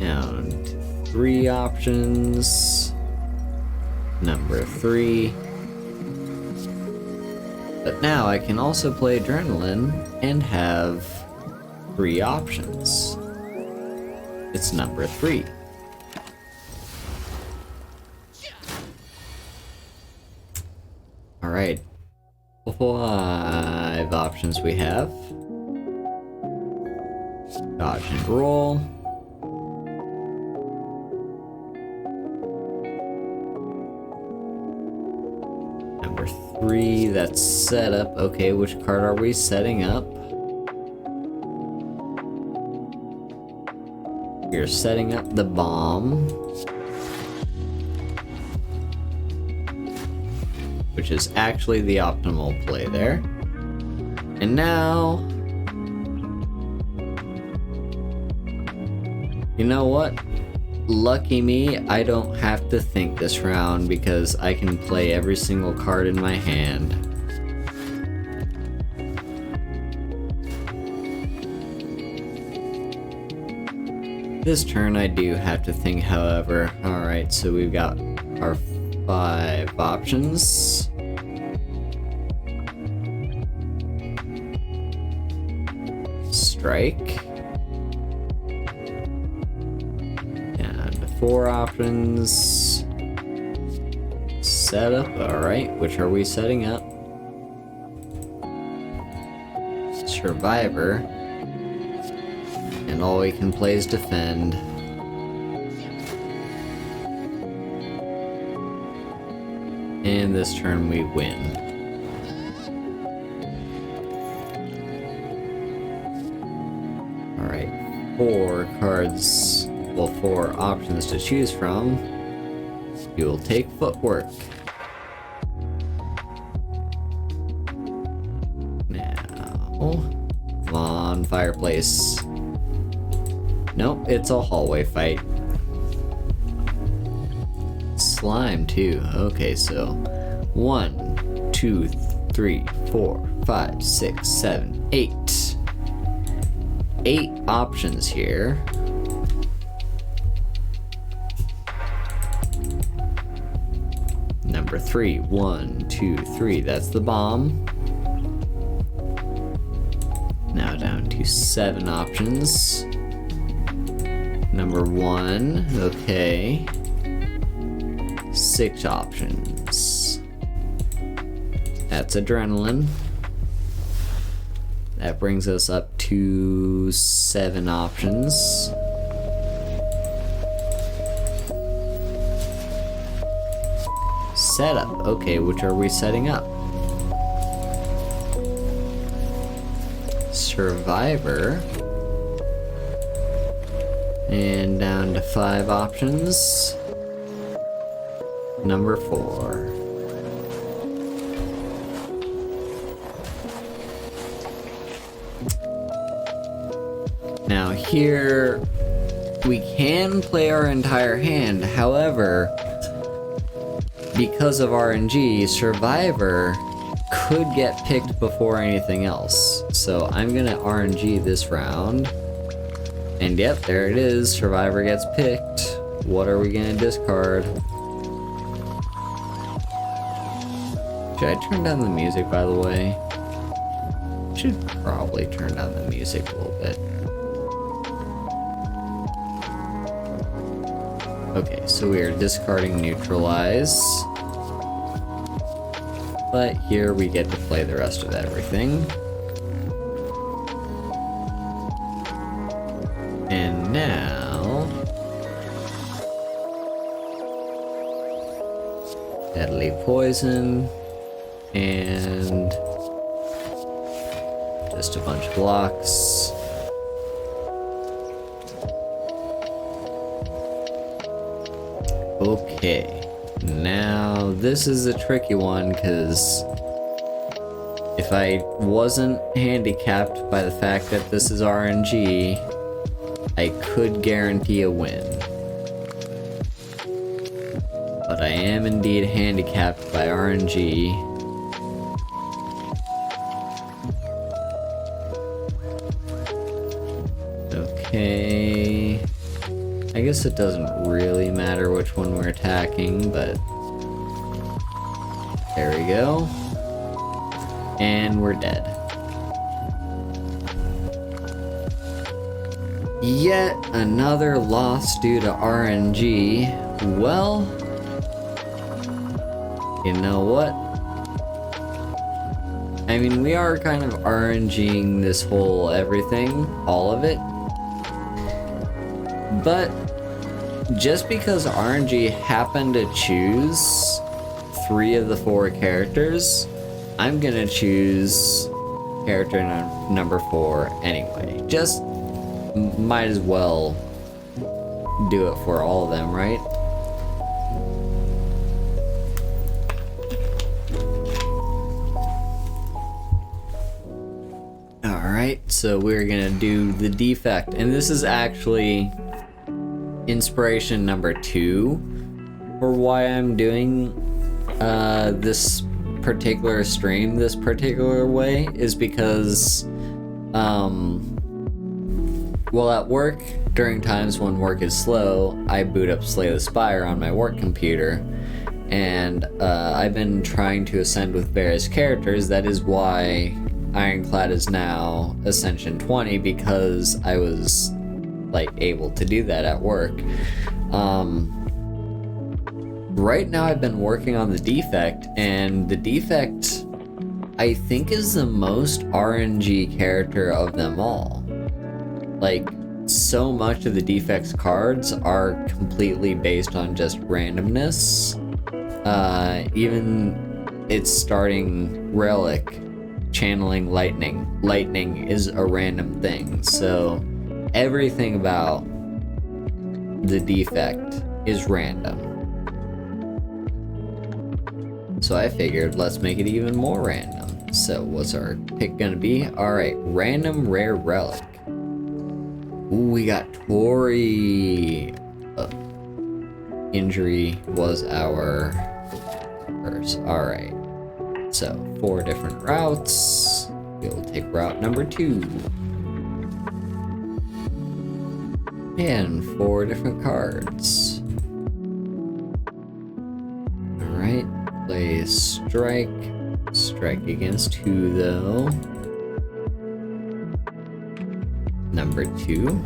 Down to 3 options. Number 3. But now I can also play adrenaline and have 3 options. It's number 3. Alright. 5 options we have. Dodge and roll. Number 3, that's setup. Okay, which card are we setting up? We're setting up the bomb. Which is actually the optimal play there. And now... You know what? Lucky me, I don't have to think this round because I can play every single card in my hand. This turn I do have to think, however. Alright, so we've got our 5 options. Strike. Down to 4 options. Setup. Alright, which are we setting up? Survivor. And all we can play is defend. And this turn we win. Alright, 4 cards, well 4 options to choose from. You will take footwork. Now, come on, fireplace. Nope, it's a hallway fight. Slime too. Okay, so 1, 2, 3, 4, 5, 6, 7, 8. 8 options here. Number 3, 1, 2, 3. That's the bomb. Now down to 7 options. Number 1, okay. 6 options. That's adrenaline. That brings us up to 7 options. Setup. Okay, which are we setting up? Survivor. And down to 5 options. Number 4. Now here, we can play our entire hand, however, because of RNG, Survivor could get picked before anything else. So I'm gonna RNG this round. And yep, there it is, Survivor gets picked. What are we gonna discard? Should I turn down the music, by the way? Should probably turn down the music a little bit. Okay, so we are discarding Neutralize. But here we get to play the rest of everything. And now... Deadly Poison. And... just a bunch of blocks. Okay, now this is a tricky one because if I wasn't handicapped by the fact that this is RNG, I could guarantee a win. But I am indeed handicapped by RNG. Okay. I guess it doesn't really matter which one we're attacking, but there we go. And we're dead. Yet another loss due to RNG. Well, you know what? I mean, we are kind of RNGing this whole everything, all of it. But just because RNG happened to choose 3 of the 4 characters, I'm gonna choose character number 4 anyway. Just might as well do it for all of them, right? Alright, so we're gonna do the defect, and this is actually inspiration number 2 for why I'm doing this particular stream this particular way, is because well, at work, during times when work is slow, I boot up Slay the Spire on my work computer, and I've been trying to ascend with various characters. That is why Ironclad is now Ascension 20, because I was like able to do that at work. Right now I've been working on the defect, and the defect I think is the most RNG character of them all. Like, so much of the defect's cards are completely based on just randomness. Even its starting relic, channeling lightning. Lightning is a random thing, so everything about the defect is random. So I figured, let's make it even more random. So what's our pick gonna be? Alright, random rare relic. Ooh, we got Tori. Injury was our first. Alright. So 4 different routes. We'll take route number 2. And 4 different cards. Alright, play strike. Strike against 2 though. Number 2.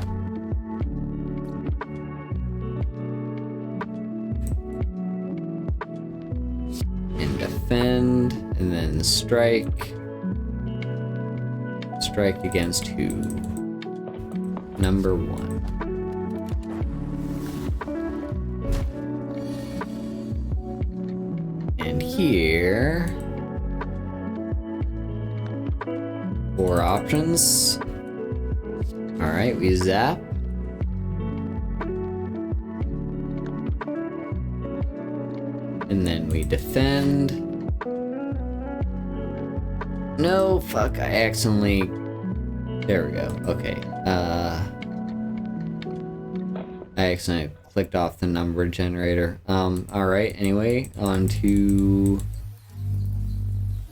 defend, and then strike. Strike against who? Number 1. And here, 4 options. Alright, we zap. And then we defend. No, fuck, I accidentally... There we go, okay. I accidentally clicked off the number generator. Alright, anyway, on to...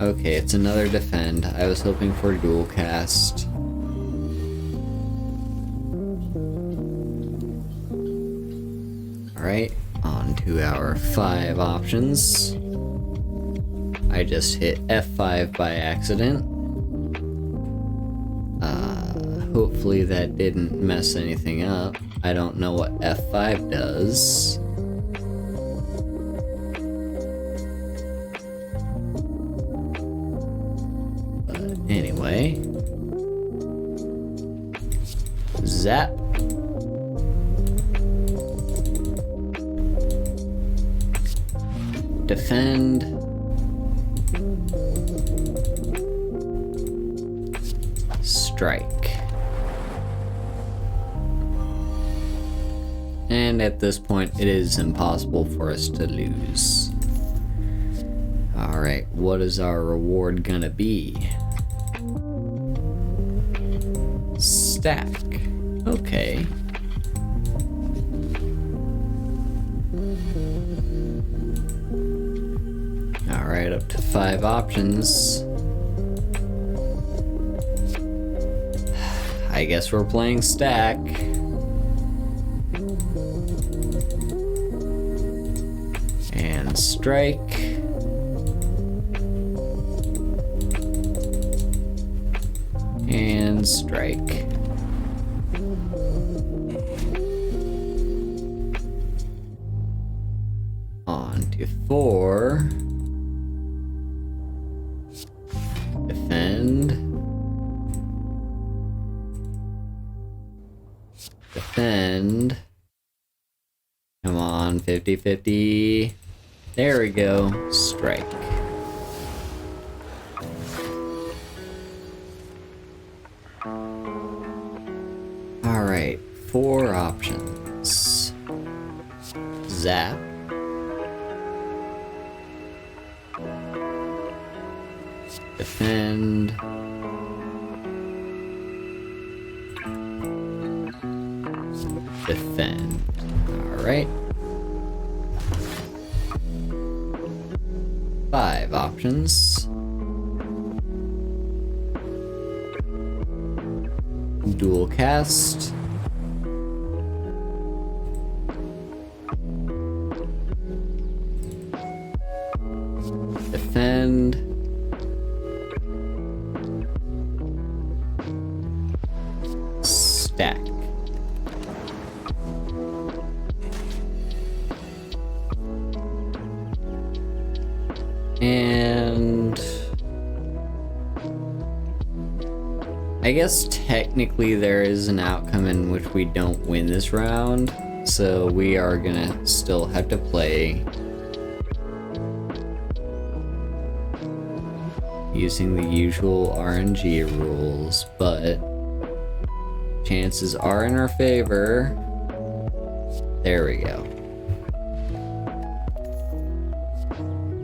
Okay, it's another defend. I was hoping for dual cast. Alright, on to our 5 options. I just hit F5 by accident. Hopefully that didn't mess anything up. I don't know what F5 does. But anyway. Zap. Defend. Strike. And at this point, it is impossible for us to lose. Alright, what is our reward gonna be? Stack. Okay. Alright, up to 5 options. I guess we're playing stack. And strike. And strike. On to 4. Defend. Defend. Come on, 50-50. There we go. Strike. Alright, 4 options. Zap. Defend. Defend. Alright. 5 options. Dual cast. Defend. Stack. And I guess technically there is an outcome in which we don't win this round, so we are gonna still have to play using the usual RNG rules, but chances are in our favor. There we go.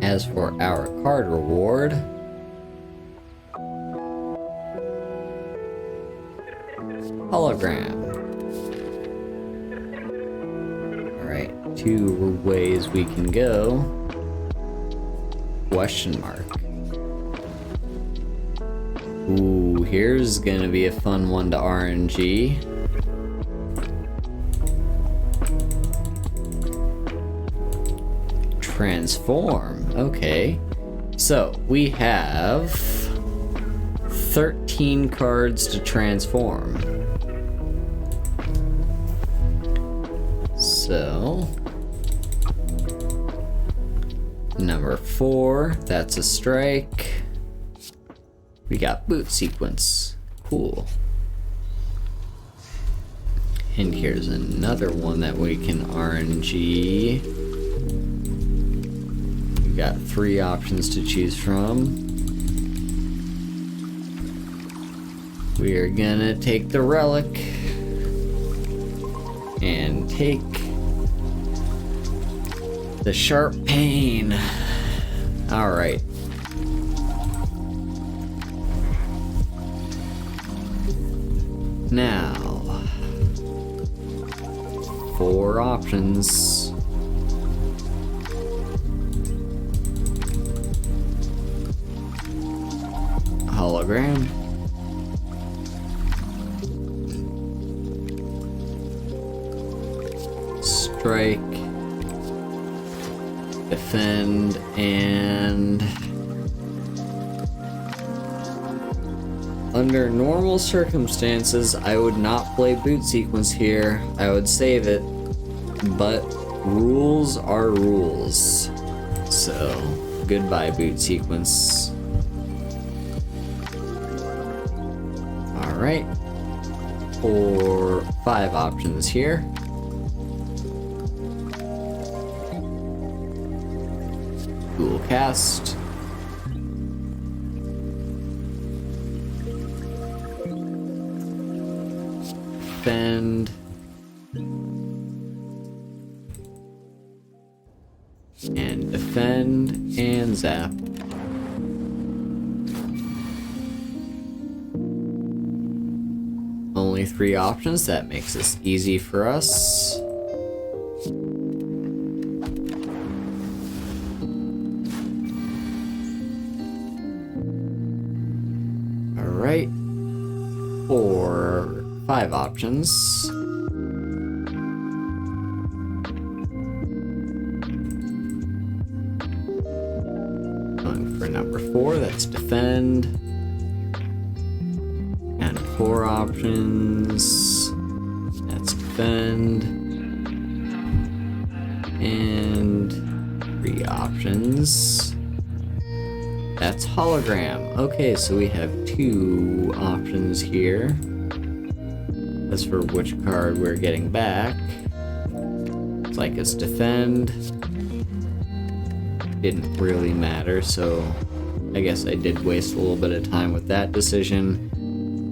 As for our card reward, hologram. Alright, 2 ways we can go. Question mark. Ooh, here's gonna be a fun one to RNG. Transform. Okay. So, we have 13 cards to transform. So, Number 4, that's a strike. We got boot sequence. Cool. And here's another one that we can RNG. We got 3 options to choose from. We are gonna take the relic and take the sharp pain. Alright. Now, 4 options. Hologram. Strike. Defend, and under normal circumstances, I would not play boot sequence here. I would save it, but rules are rules. So, goodbye boot sequence. Alright, 5 options here. Dual cast. Defend. And defend and zap. Only 3 options, that makes this easy for us. Alright, 5 options. Going for number 4, that's defend. And 4 options, that's defend. And 3 options. That's hologram. Okay, so we have 2 options here. As for which card we're getting back, it's like it's defend. Didn't really matter, so I guess I did waste a little bit of time with that decision.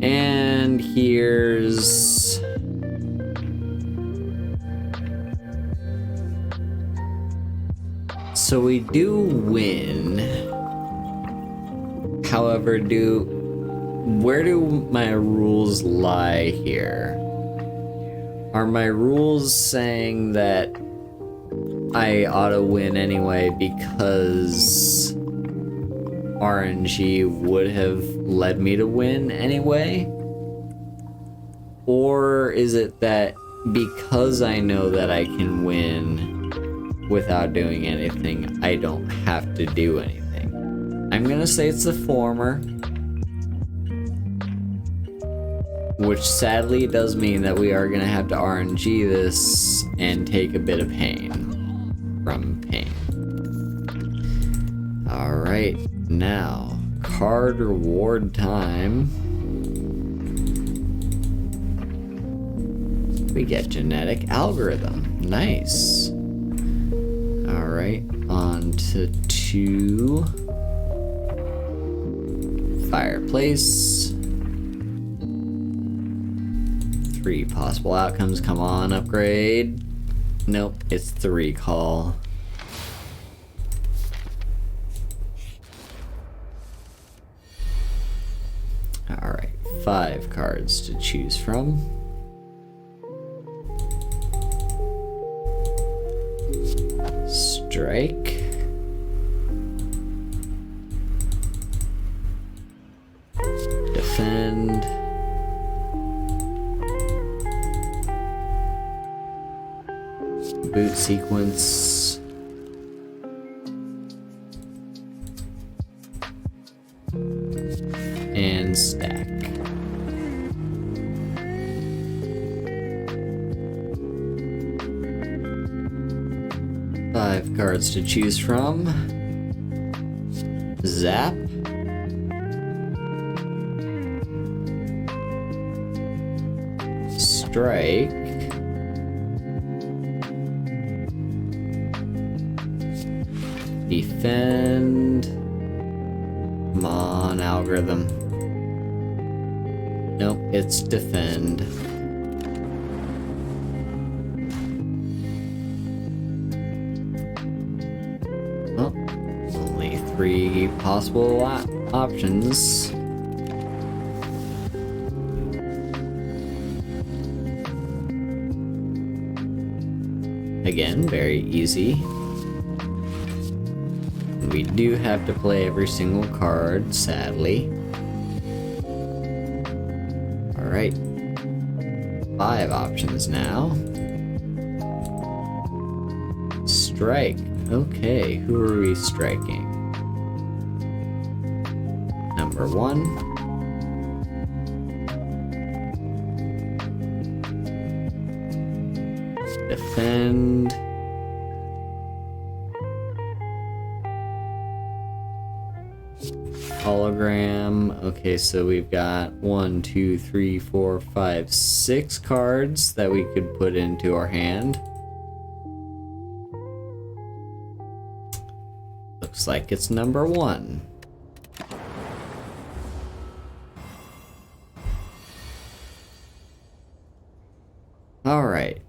And here's... So we do win. However, where do my rules lie here? Are my rules saying that I ought to win anyway because RNG would have led me to win anyway? Or is it that because I know that I can win without doing anything, I don't have to do anything? I'm gonna say it's the former. Which sadly does mean that we are gonna have to RNG this and take a bit of pain from pain. Alright, now, card reward time. We get genetic algorithm. Nice. Alright, on to 2. Fireplace. 3 possible outcomes. Come on, upgrade. Nope, it's the recall. Alright, 5 cards to choose from. Strike. Defend. Boot sequence. And stack. Five cards to choose from. Zap. Strike. Defend. Come on, algorithm. Nope, it's defend. Well, only 3 possible options. Again, very easy. We do have to play every single card, sadly. Alright. 5 options now. Strike. Okay, who are we striking? Number 1. Defend. Hologram. Okay, so we've got 1, 2, 3, 4, 5, 6 cards that we could put into our hand. Looks like it's number 1. Alright.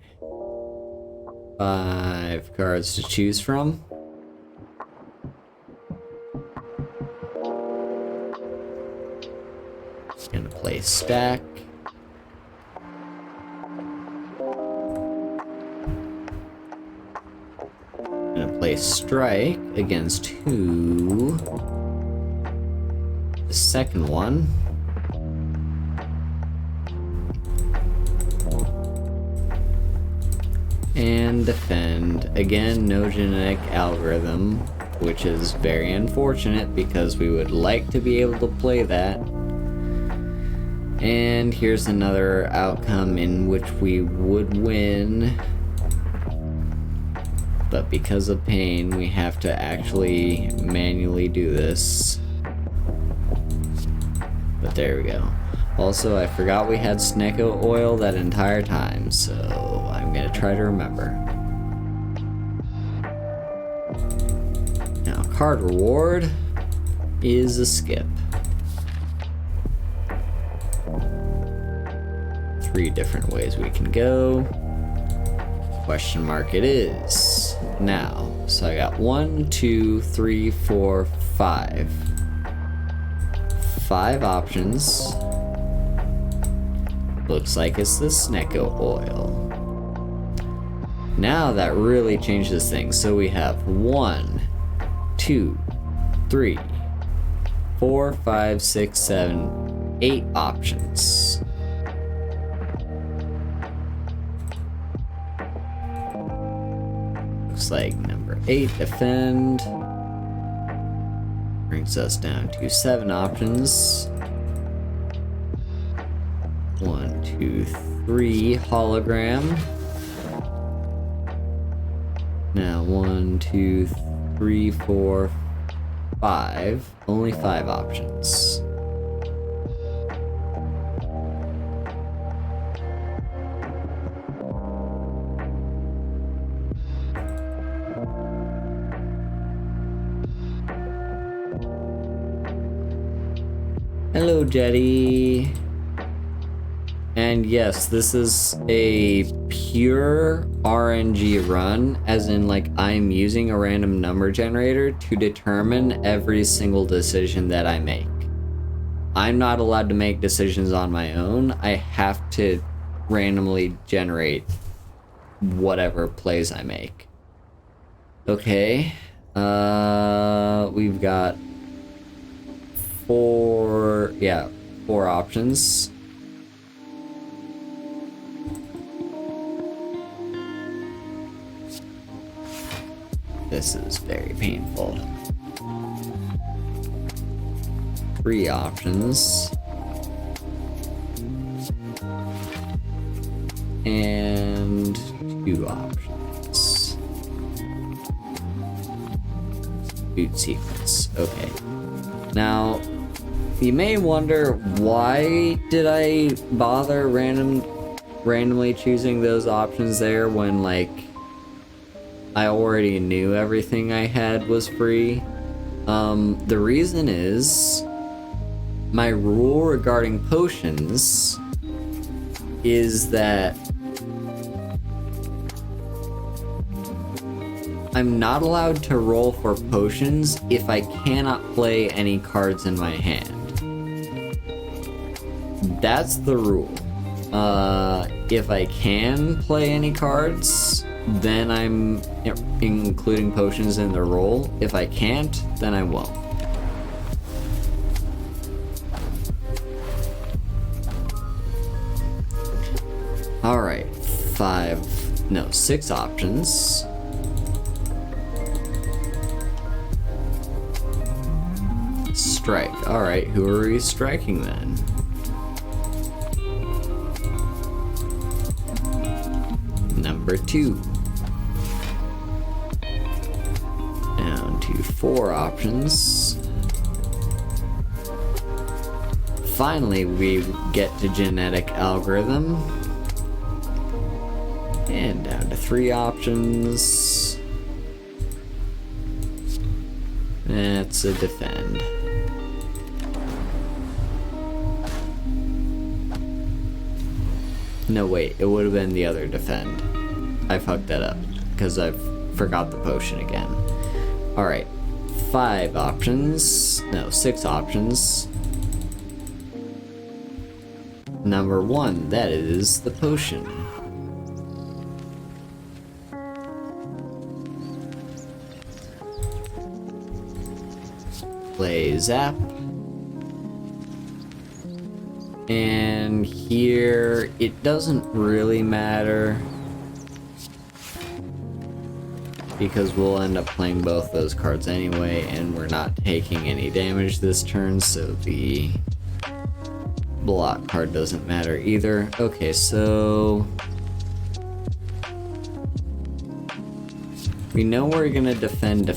5 cards to choose from. Gonna play stack. Gonna play strike against who? The second one. And defend. Again, no genetic algorithm, which is very unfortunate because we would like to be able to play that. And here's another outcome in which we would win. But because of pain, we have to actually manually do this. But there we go. Also, I forgot we had Snecko oil that entire time, so I'm gonna try to remember. Now, card reward is a skip. 3 different ways we can go. Question mark it is. Now, so I got 1, 2, 3, 4, 5. 5 options. Looks like it's the Snecko oil. Now that really changes things. So we have 1, 2, 3, 4, 5, 6, 7, 8 options. Looks like number 8, defend. Brings us down to 7 options. 1, 2, 3, hologram. Now 1, 2, 3, 4, 5. Only 5 options. Hello, Jetty. And yes, this is a pure RNG run, as in like I'm using a random number generator to determine every single decision that I make. I'm not allowed to make decisions on my own. I have to randomly generate whatever plays I make. Okay, we've got 4 options. This is very painful. 3 options. And 2 options. boot sequence. Okay. Now, you may wonder, why did I bother randomly choosing those options there when, like, I already knew everything I had was free? The reason is, my rule regarding potions is that I'm not allowed to roll for potions if I cannot play any cards in my hand. That's the rule. If I can play any cards, then I'm including potions in the roll. If I can't, then I won't. Alright, 6 options. Strike. Alright, who are we striking then? Number 2. Down to 4 options. Finally, we get to genetic algorithm. And down to 3 options. That's a defend. No, wait, it would have been the other defend. I fucked that up because I forgot the potion again. Alright, 6 options. Number 1, that is the potion. Play Zap. And here, it doesn't really matter because we'll end up playing both those cards anyway, and we're not taking any damage this turn, so the block card doesn't matter either. Okay, so we know we're gonna defend.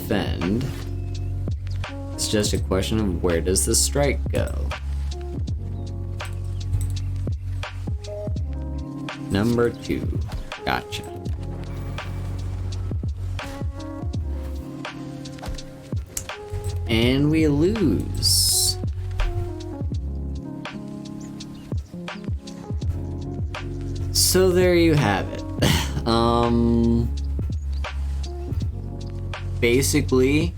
It's just a question of where does the strike go? Number 2. Gotcha. And we lose. So there you have it. Basically,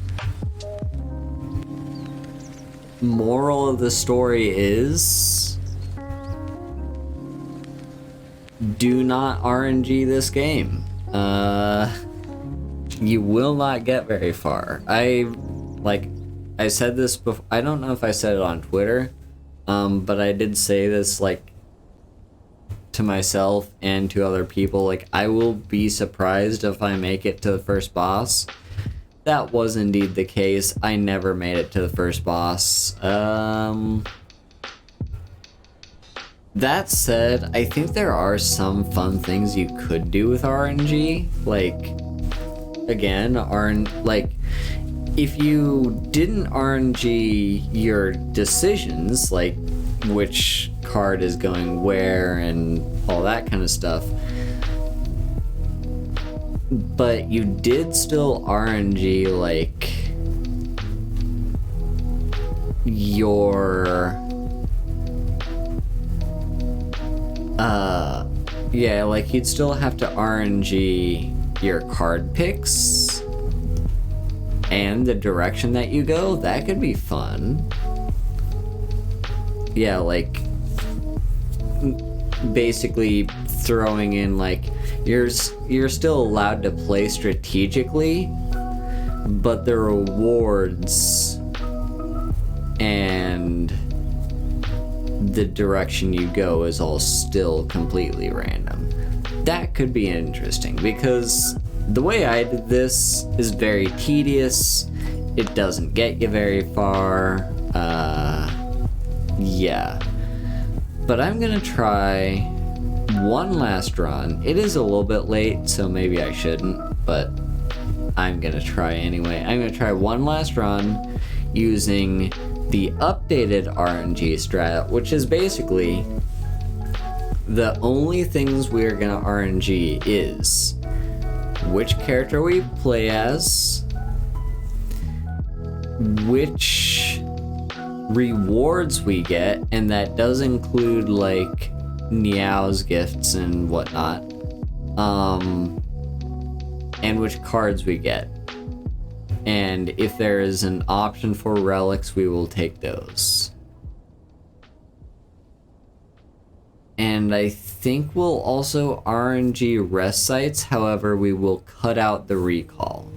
moral of the story is, do not RNG this game. You will not get very far. I said this before. I don't know if I said it on Twitter, but I did say this, like, to myself and to other people. Like, I will be surprised if I make it to the first boss. That was indeed the case. I never made it to the first boss. That said, I think there are some fun things you could do with RNG. Like, again, if you didn't RNG your decisions, like which card is going where and all that kind of stuff, but you did still RNG, like, your like, you'd still have to RNG your card picks and the direction that you go. That could be fun. Yeah, like, basically throwing in, like, you're still allowed to play strategically, but the rewards and the direction you go is all still completely random. That could be interesting, because the way I did this is very tedious. It doesn't get you very far. Yeah. But I'm gonna try one last run. It is a little bit late, so maybe I shouldn't, but I'm gonna try anyway. I'm gonna try one last run using the updated RNG strat, which is basically the only things we're gonna RNG is which character we play as, which rewards we get, and that does include like Niao's gifts and whatnot, and which cards we get. And if there is an option for relics, we will take those. And I think we'll also RNG rest sites, however, we will cut out the recall.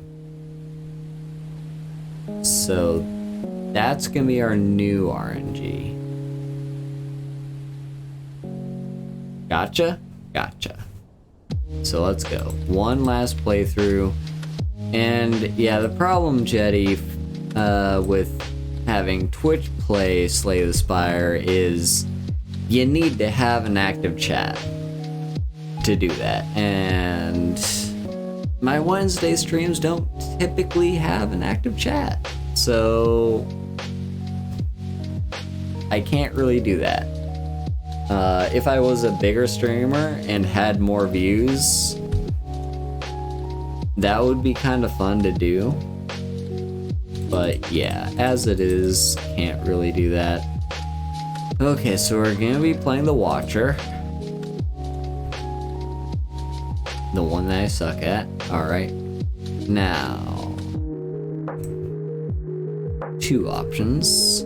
So that's gonna be our new RNG. Gotcha? Gotcha. So let's go. One last playthrough. And yeah, the problem, Jetty, with having Twitch play Slay the Spire is you need to have an active chat to do that. And my Wednesday streams don't typically have an active chat. So I can't really do that. If I was a bigger streamer and had more views, that would be kind of fun to do. But yeah, as it is, can't really do that. Okay, so we're gonna be playing the Watcher. The one that I suck at. Alright. Now, 2 options.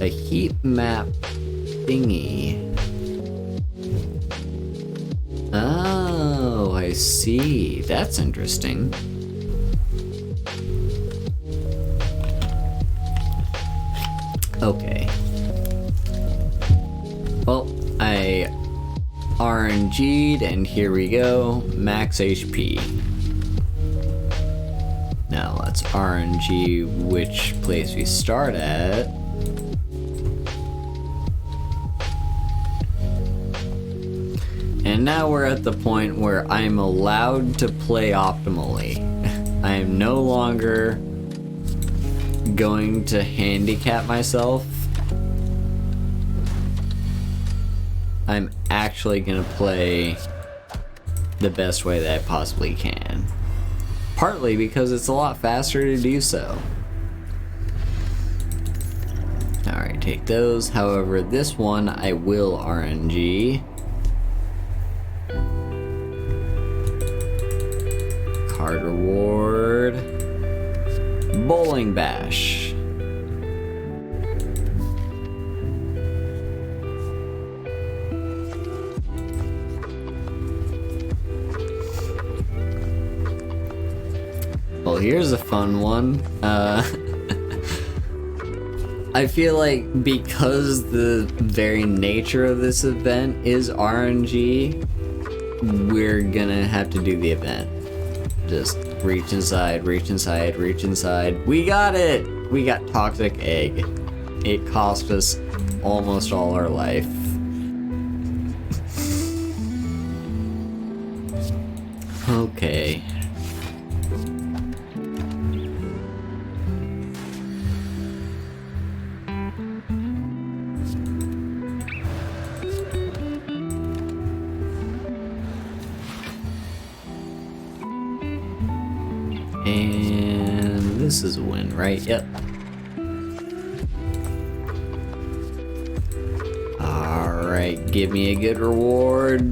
A heat map thingy. Oh, I see. That's interesting. Okay. Well, I RNG'd and here we go. Max HP. Now let's RNG which place we start at. And now we're at the point where I'm allowed to play optimally. I am no longer going to handicap myself. I'm actually gonna play the best way that I possibly can. Partly because it's a lot faster to do so. Alright, take those. However, this one I will RNG. Card reward. Bowling Bash. Well, here's a fun one. I feel like because the very nature of this event is RNG, we're gonna have to do the event. Just reach inside, reach inside, reach inside. We got it! We got Toxic Egg. It cost us almost all our life. Okay. And this is a win, right? Yep. Alright, give me a good reward.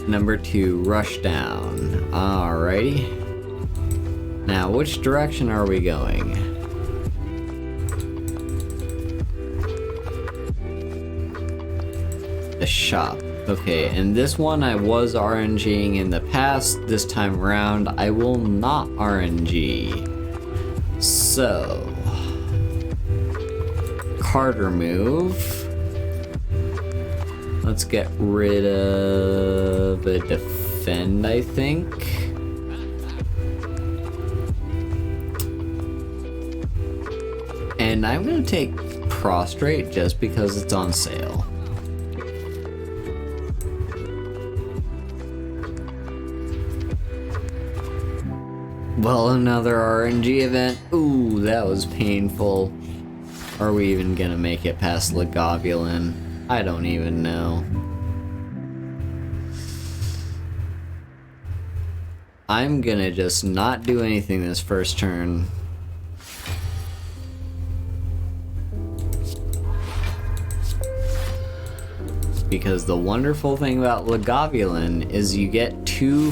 Number 2, rush down. Alrighty. Now, which direction are we going? The shop. Okay, and this one I was RNGing in the past. This time around, I will not RNG. So, card remove. Let's get rid of a defend, I think. And I'm gonna take prostrate just because it's on sale. Well, another RNG event. Ooh, that was painful. Are we even gonna make it past Lagavulin? I don't even know. I'm gonna just not do anything this first turn. Because the wonderful thing about Lagavulin is you get 3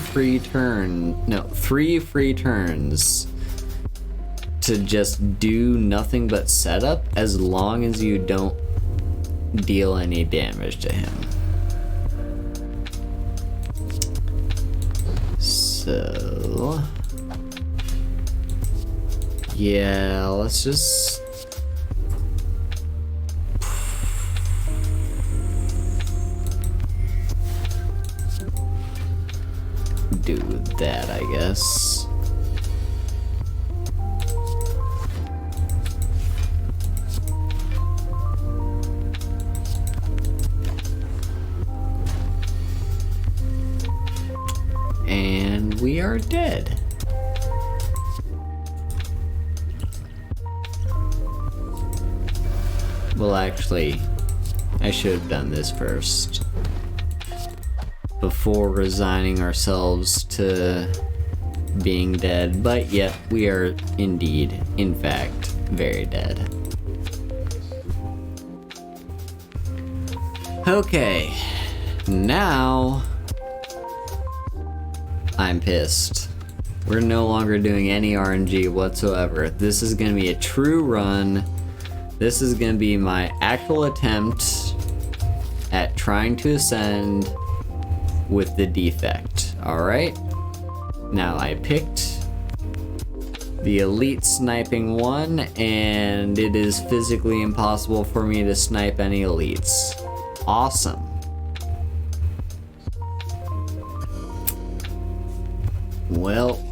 free turns to just do nothing but setup as long as you don't deal any damage to him. So yeah, let's just do that, I guess. And we are dead. Well, actually, I should have done this first before resigning ourselves to being dead, but yet we are indeed, in fact, very dead. Okay, now I'm pissed. We're no longer doing any RNG whatsoever. This is gonna be a true run. This is gonna be my actual attempt at trying to ascend with the defect. Alright? Now I picked the elite sniping one, and it is physically impossible for me to snipe any elites. Awesome. Well,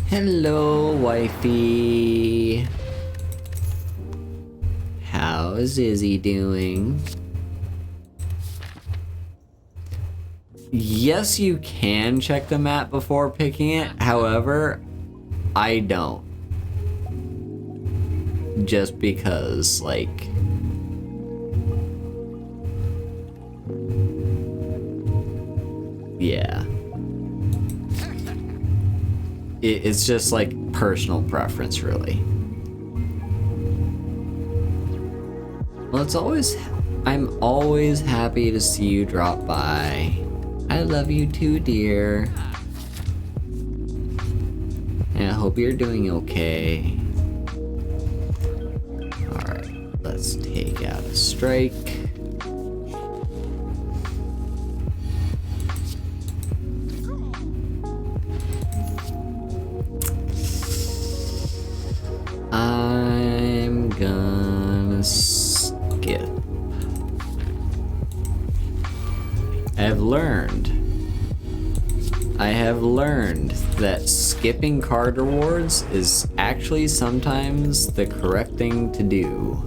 hello, wifey. How's Izzy doing? Yes, you can check the map before picking it. However, I don't. Just because, like, yeah. It's just like personal preference, really. Well, I'm always happy to see you drop by. I love you too, dear. And I hope you're doing okay. Alright, let's take out a strike. I'm gonna skip. I have learned that skipping card rewards is actually sometimes the correct thing to do.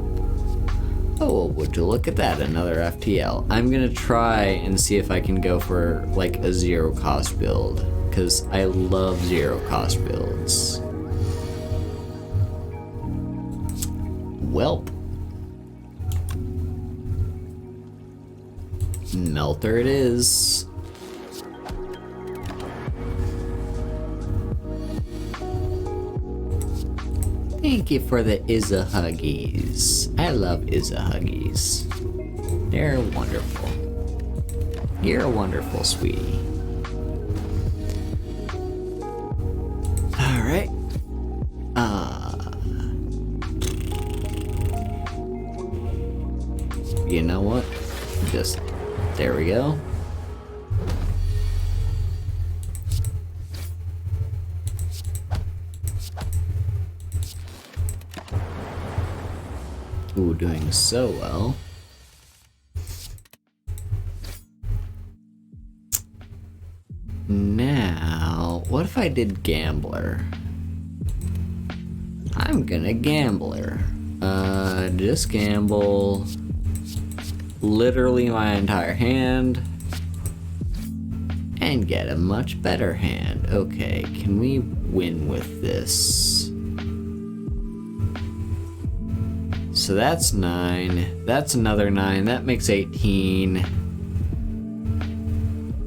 Oh, well, would you look at that, another FTL. I'm gonna try and see if I can go for like a zero cost build, because I love zero cost builds. Welp. Melter it is. Thank you for the Izza Huggies. I love Izza Huggies. They're wonderful. You're a wonderful sweetie. Alright. You know what? Just, there we go. Ooh, doing so well. Now, what if I did Gambler? I'm I'm gonna gambler. Just gamble literally my entire hand and get a much better hand. Okay, can we win with this? So that's 9. That's another 9. That makes 18.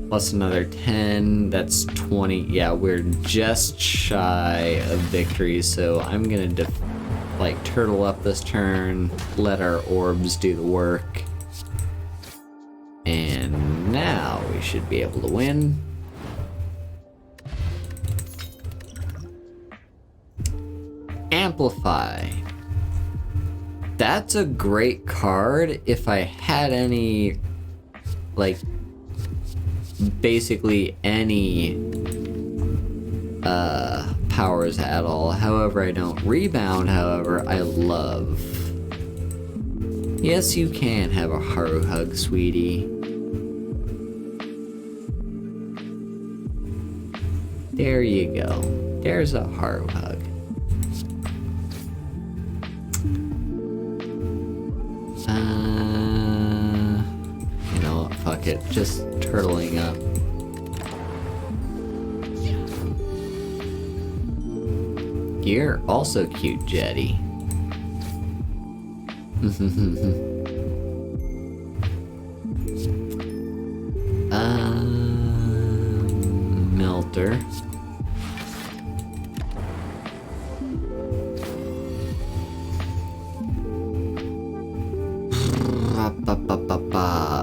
Plus another 10. That's 20. Yeah, we're just shy of victory. So I'm gonna turtle up this turn. Let our orbs do the work. And now we should be able to win. Amplify. That's a great card if I had any, basically any powers at all. However, I don't. Rebound, however, I love. Yes, you can have a Haru Hug, sweetie. There you go. There's a Haru Hug. You know what, fuck it, just turtling up. You're also cute, Jetty. Melter.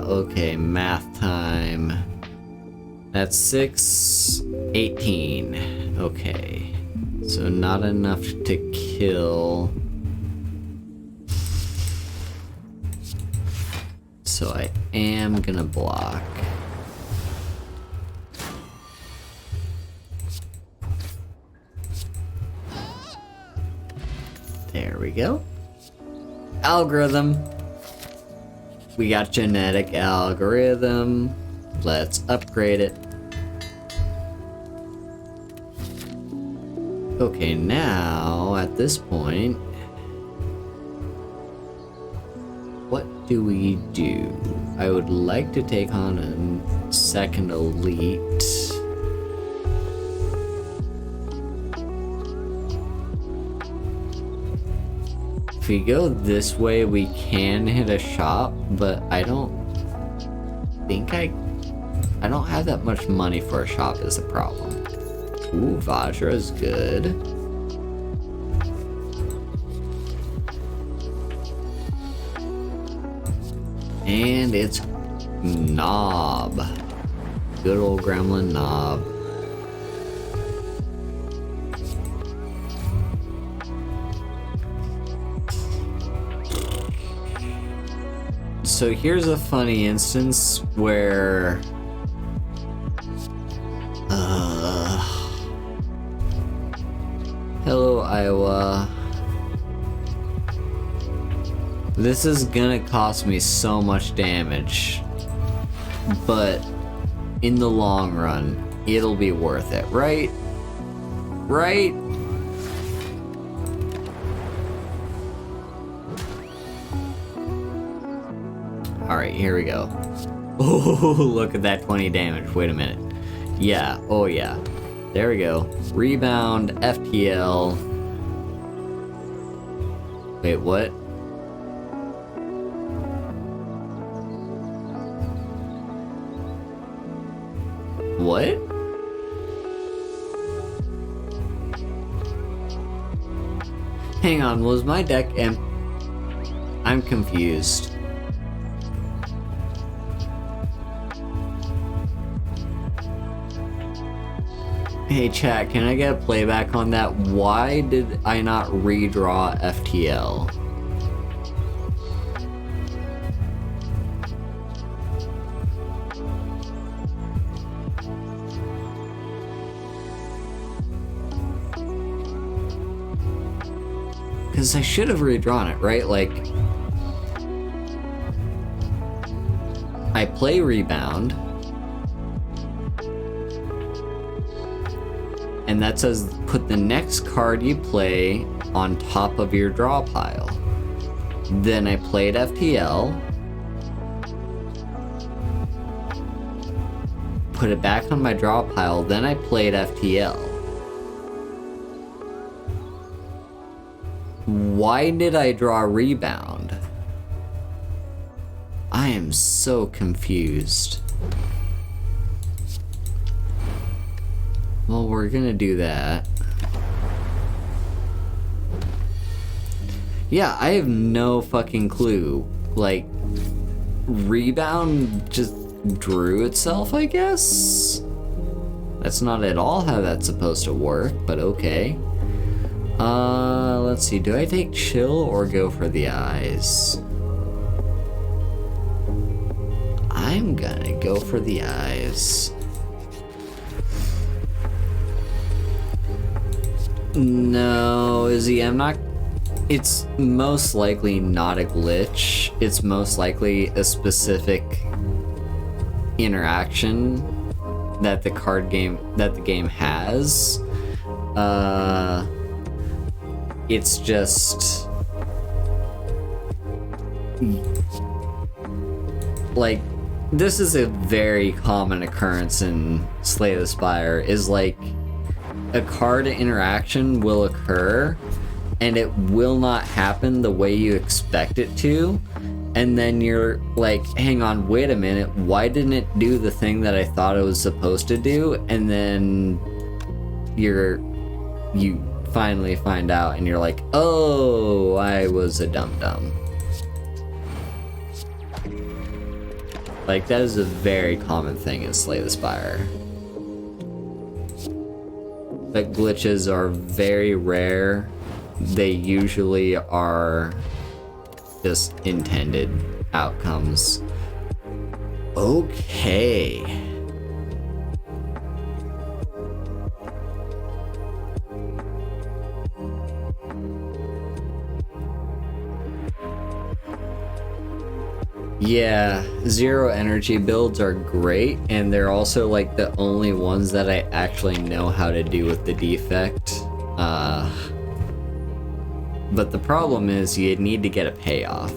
Okay, math time. That's 6, 18. Okay. So not enough to kill. So I am gonna block. There we go. Algorithm. We got genetic algorithm. Let's upgrade it. Okay, now at this point, what do we do? I would like to take on a second elite. If we go this way, we can hit a shop, but I don't think I don't have that much money for a shop is the problem. Ooh, Vajra is good. And it's Knob. Good old gremlin Knob. So here's a funny instance where hello, Iowa. This is gonna cost me so much damage, but in the long run, it'll be worth it, right? Right? Alright, here we go. Oh, look at that 20 damage. Wait a minute. Yeah, oh yeah. There we go. Rebound, FTL. Wait, what? What? Hang on, was my deck I'm confused. Hey chat, can I get a playback on that? Why did I not redraw FTL? Because I should have redrawn it, right? Like, I play Rebound, and that says put the next card you play on top of your draw pile. Then I played FTL, put it back on my draw pile, then I played FTL. Why did I draw rebound? I am so confused. Well, we're gonna do that. Yeah, I have no fucking clue. Like, rebound just drew itself, I guess? That's not at all how that's supposed to work, but okay. Let's see, do I take chill or go for the eyes? I'm gonna go for the eyes. No, Izzy, I'm not. It's most likely not a glitch. It's most likely a specific interaction that the game has. It's just like, this is a very common occurrence in Slay the Spire, is like a card interaction will occur and it will not happen the way you expect it to, and then you're like, hang on, wait a minute, why didn't it do the thing that I thought it was supposed to do? And then you finally find out and you're like, oh, I was a dum-dum. Like, that is a very common thing in Slay the Spire. But glitches are very rare. They usually are just intended outcomes. Okay. Yeah, zero energy builds are great, and they're also like the only ones that I actually know how to do with the defect. But the problem is you need to get a payoff.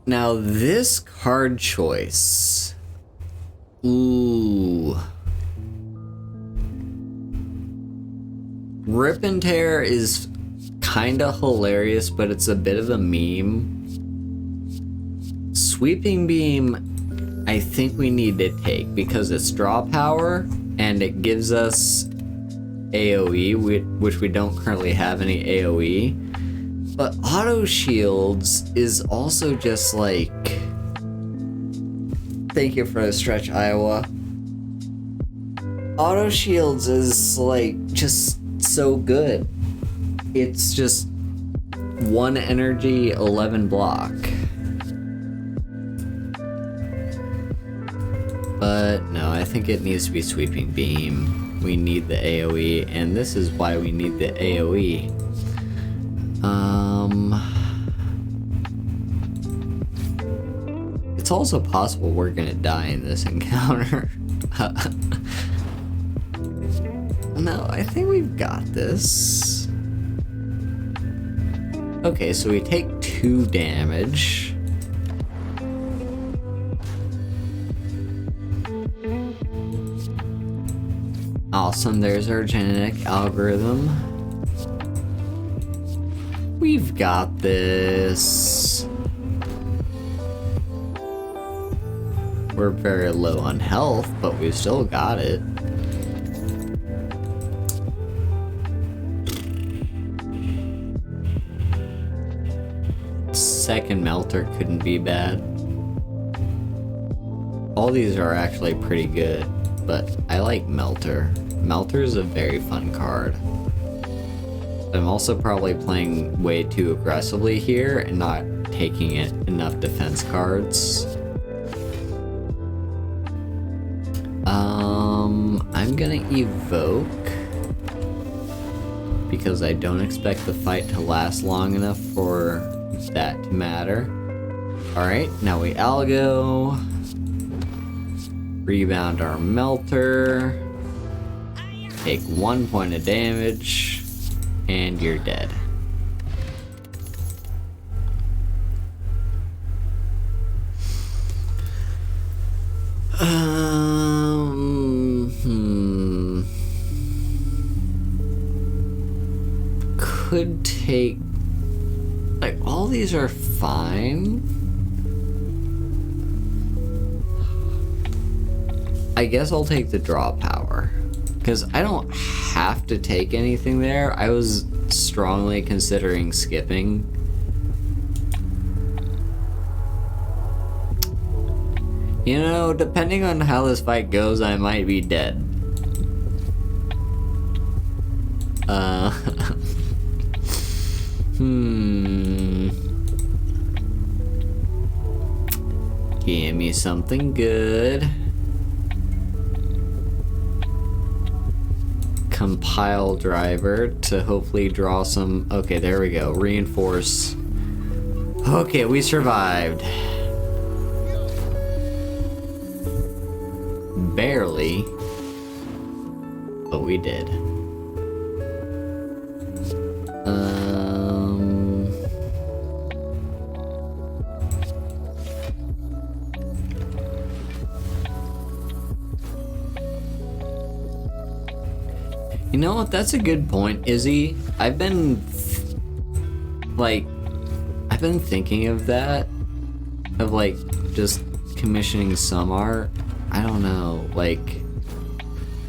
Now this card choice. Ooh. Rip and Tear is kinda hilarious, but it's a bit of a meme. Sweeping Beam, I think we need to take because it's draw power and it gives us AoE, which we don't currently have any AoE. But auto shields is also just like, thank you for the stretch, Iowa. Auto shields is like just so good. It's just 1 energy, 11 block. But no, I think it needs to be Sweeping Beam. We need the AoE, and this is why we need the AoE. It's also possible we're gonna die in this encounter. No, I think we've got this. Okay, so we take 2 damage. Awesome, there's our genetic algorithm. We've got this. We're very low on health, but we've still got it. Second Melter couldn't be bad. All these are actually pretty good, but I like Melter. Melter is a very fun card. I'm also probably playing way too aggressively here and not taking it enough defense cards. I'm gonna evoke because I don't expect the fight to last long enough for that to matter. Alright, now we algo. Rebound our melter. Take 1 point of damage. And you're dead. Could take, like, all these are fine. I guess I'll take the draw power, because I don't have to take anything there. I was strongly considering skipping. You know, depending on how this fight goes, I might be dead. Give me something good. Compile driver to hopefully draw some. Okay, there we go. Reinforce. Okay, we survived. Barely, but we did. You know what? That's a good point, Izzy. I've been thinking of that, of like just commissioning some art. I don't know, like,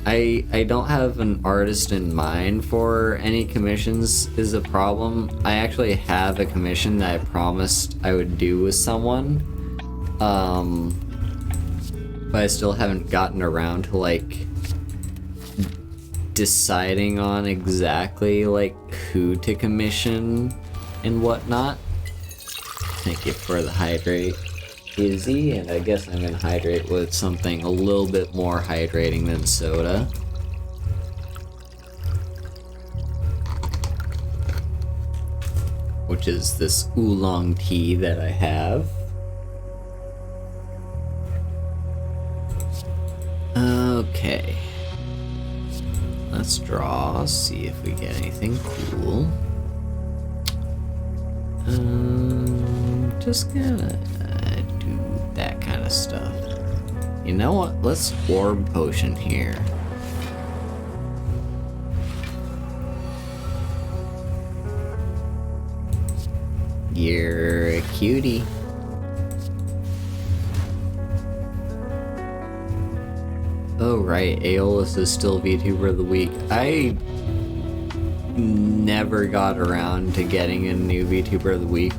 I don't have an artist in mind for any commissions is a problem. I actually have a commission that I promised I would do with someone, but I still haven't gotten around to like deciding on exactly like who to commission and whatnot. Thank you for the hydrate, Izzy, and I guess I'm gonna hydrate with something a little bit more hydrating than soda. Which is this oolong tea that I have. Okay. Let's draw, see if we get anything cool. Just gonna do that kind of stuff. You know what? Let's orb potion here. You're a cutie. Oh right, Aeolus is still VTuber of the Week. I never got around to getting a new VTuber of the Week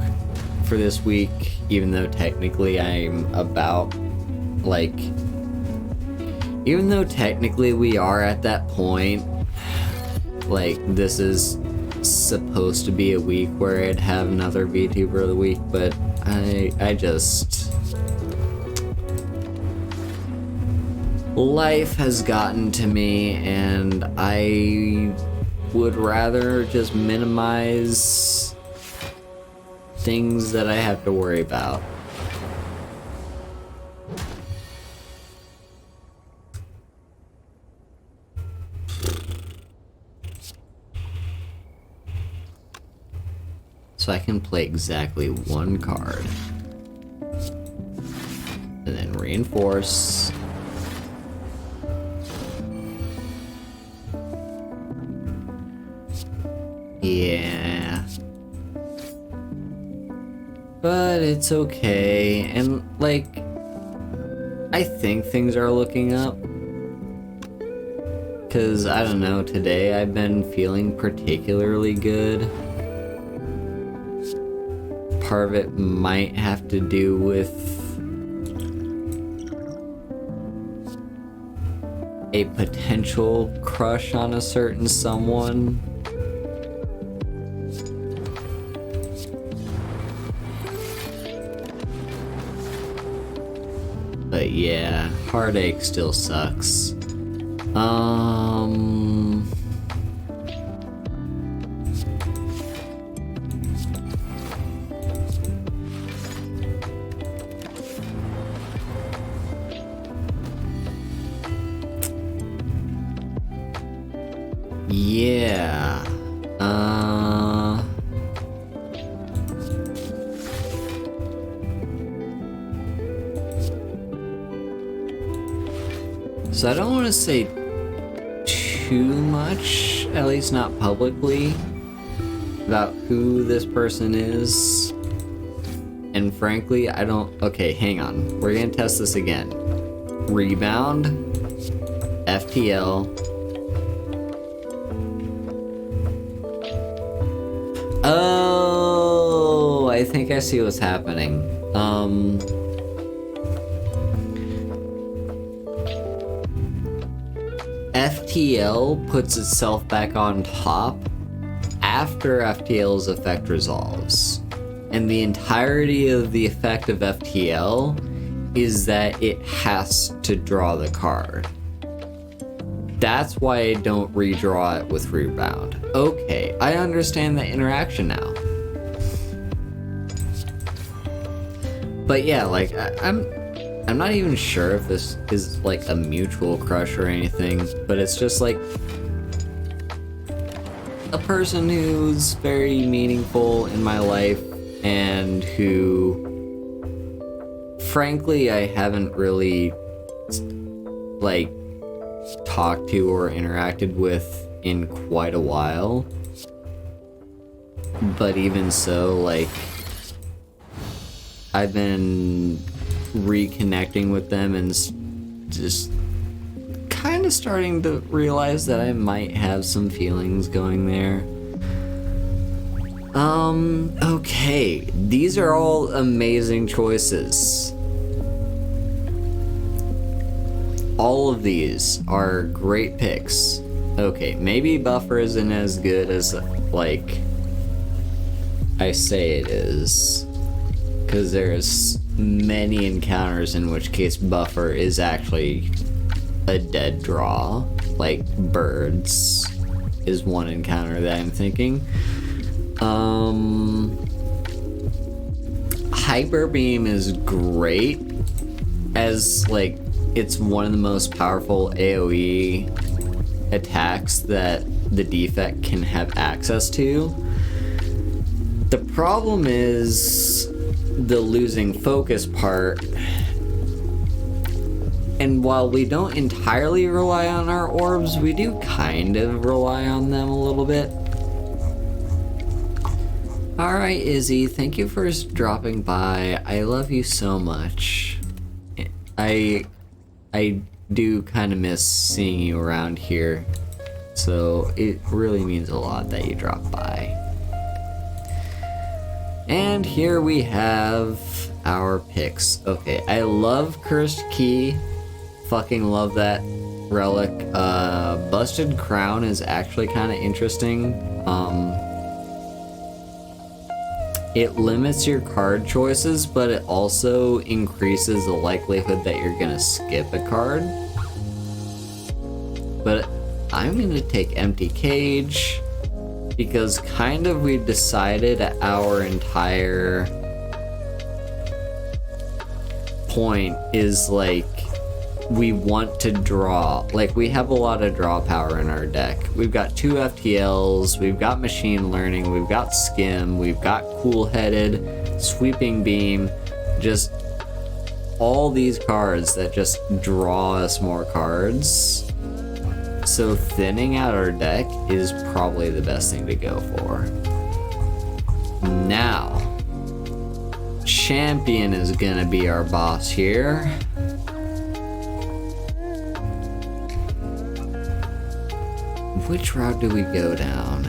for this week, even though technically I'm about, like, even though technically we are at that point, like, this is supposed to be a week where I'd have another VTuber of the Week, but I just... life has gotten to me, and I would rather just minimize things that I have to worry about. So I can play exactly one card. And then reinforce. Yeah. But it's okay, and like, I think things are looking up. Cause I don't know, today I've been feeling particularly good. Part of it might have to do with a potential crush on a certain someone. But yeah, heartache still sucks. Yeah. So I don't want to say too much, at least not publicly, about who this person is. And frankly, I don't... Okay, hang on. We're gonna test this again. Rebound. FTL. Oh, I think I see what's happening. FTL puts itself back on top after FTL's effect resolves. And the entirety of the effect of FTL is that it has to draw the card. That's why I don't redraw it with Rebound. Okay, I understand the interaction now. But yeah, like, I'm not even sure if this is like a mutual crush or anything, but it's just like a person who's very meaningful in my life and who, frankly, I haven't really like talked to or interacted with in quite a while. But even so, like, I've been reconnecting with them and just kind of starting to realize that I might have some feelings going there. Okay, these are all amazing choices. All of these are great picks. Okay, maybe Buffer isn't as good as, like, I say it is. Because there's many encounters in which case Buffer is actually a dead draw. Like, birds is one encounter that I'm thinking. Hyper Beam is great as, like, it's one of the most powerful AoE attacks that the defect can have access to. The problem is the losing focus part. And while we don't entirely rely on our orbs, we do kind of rely on them a little bit. Alright, Izzy, thank you for dropping by. I love you so much. I do kind of miss seeing you around here, so it really means a lot that you dropped by. And here we have our picks. Okay, I love Cursed Key. Fucking love that relic. Busted Crown is actually kind of interesting. It limits your card choices, but it also increases the likelihood that you're gonna skip a card. But I'm gonna take Empty Cage, because kind of we decided our entire point is like, we want to draw. Like, we have a lot of draw power in our deck. We've got 2 FTLs, we've got Machine Learning, we've got Skim, we've got Cool Headed, Sweeping Beam, just all these cards that just draw us more cards. So thinning out our deck is probably the best thing to go for. Now, Champion is gonna be our boss here. Which route do we go down?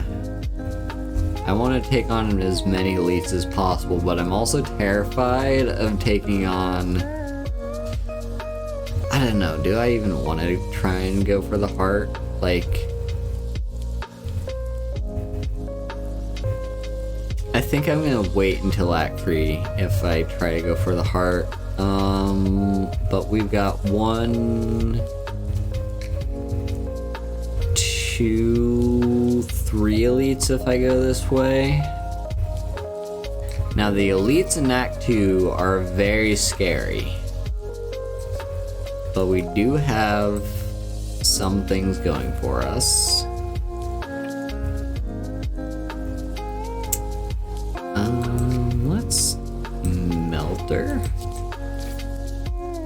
I want to take on as many elites as possible, but I'm also terrified of taking on... I don't know, do I even want to try and go for the heart? Like... I think I'm gonna wait until Act 3 if I try to go for the heart. But we've got 1... 2, 3 elites if I go this way. Now the elites in Act 2 are very scary, but we do have some things going for us. melter.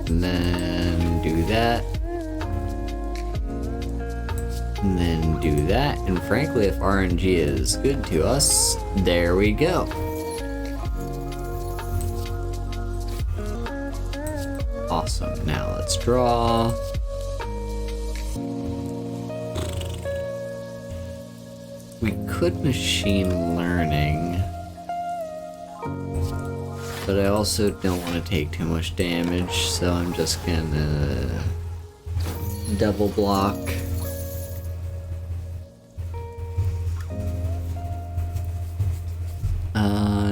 And then do that. And then do that. And frankly, if RNG is good to us, there we go. Awesome. Now let's draw. We could machine learning, but I also don't want to take too much damage, so I'm just gonna double block.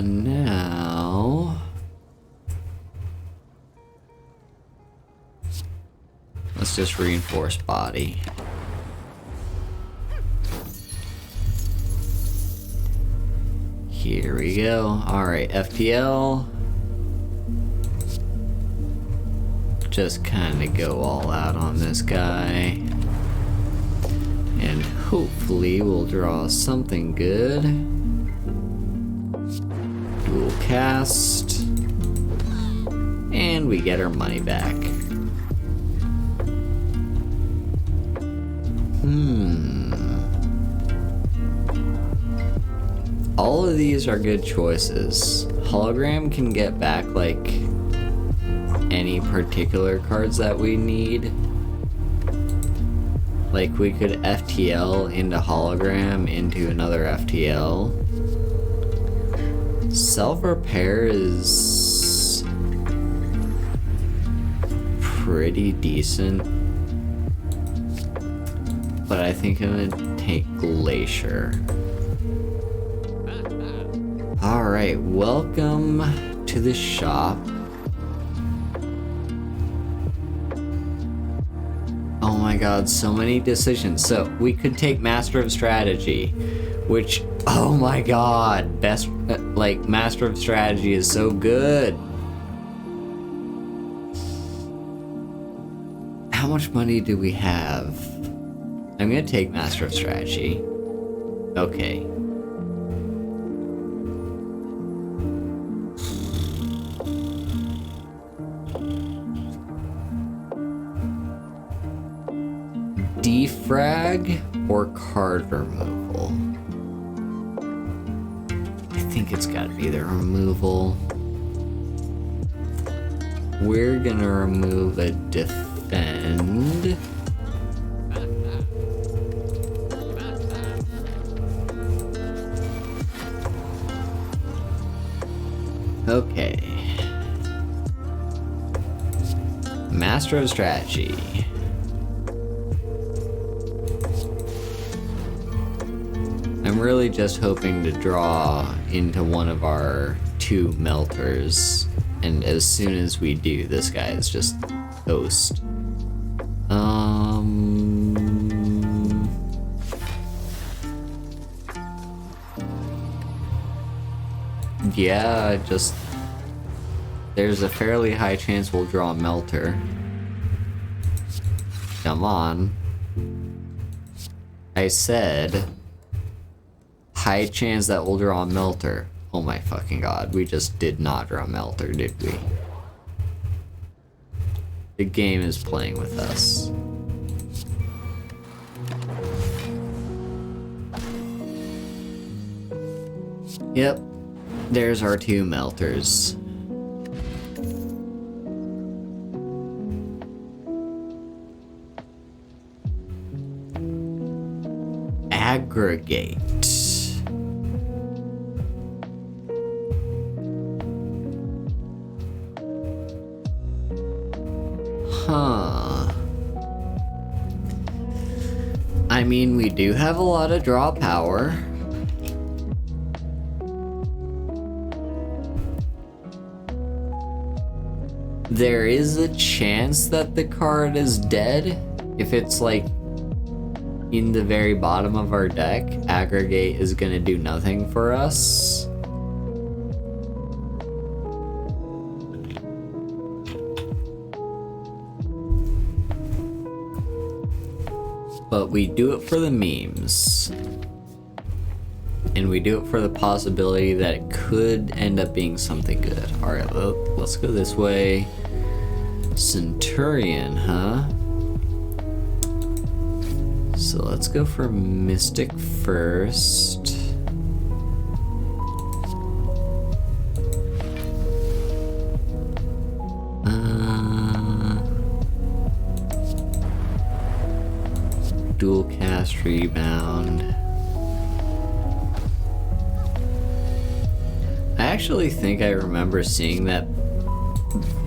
Now let's just reinforce body. Here we go. Alright, FTL. Just kind of go all out on this guy. And hopefully we'll draw something good. Dual cast. And we get our money back. All of these are good choices. Hologram can get back like any particular cards that we need. Like we could FTL into hologram into another FTL. Self-repair is pretty decent, but I think I'm gonna take Glacier. Alright, welcome to the shop. Oh my god, so many decisions. So, we could take Master of Strategy, which, oh my god, best, like, Master of Strategy is so good. How much money do we have? I'm gonna take Master of Strategy. Okay. Defrag or card removal? I think it's gotta be the removal. We're gonna remove a defend. Okay. Master of Strategy. I'm really just hoping to draw into one of our two melters, and as soon as we do, this guy is just toast. Yeah, just there's a fairly high chance we'll draw a melter. Come on. I said high chance that we'll draw a melter. Oh my fucking god, we just did not draw a melter, did we? The game is playing with us. Yep, there's our two melters. Aggregate. Huh. I mean, we do have a lot of draw power. There is a chance that the card is dead. If it's like in the very bottom of our deck, aggregate is gonna do nothing for us. But we do it for the memes. And we do it for the possibility that it could end up being something good. Alright, let's go this way. Centurion, huh? So let's go for Mystic first. Dual cast rebound. I actually think I remember seeing that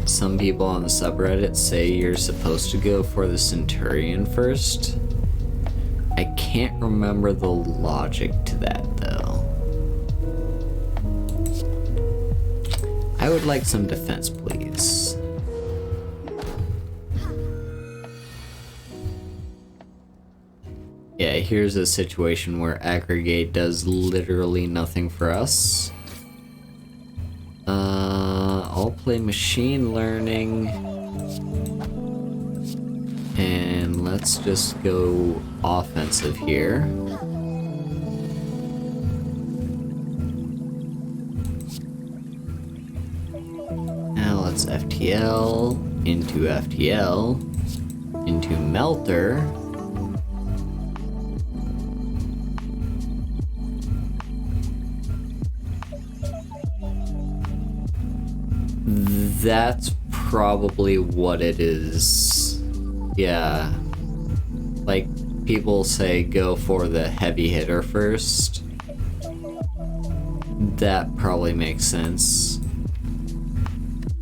some people on the subreddit say you're supposed to go for the Centurion first. I can't remember the logic to that though. I would like some defense, please. Yeah, here's a situation where aggregate does literally nothing for us. I'll play machine learning. And let's just go offensive here. Now let's FTL into Melter. That's probably what it is. Yeah. Like, people say go for the heavy hitter first. That probably makes sense.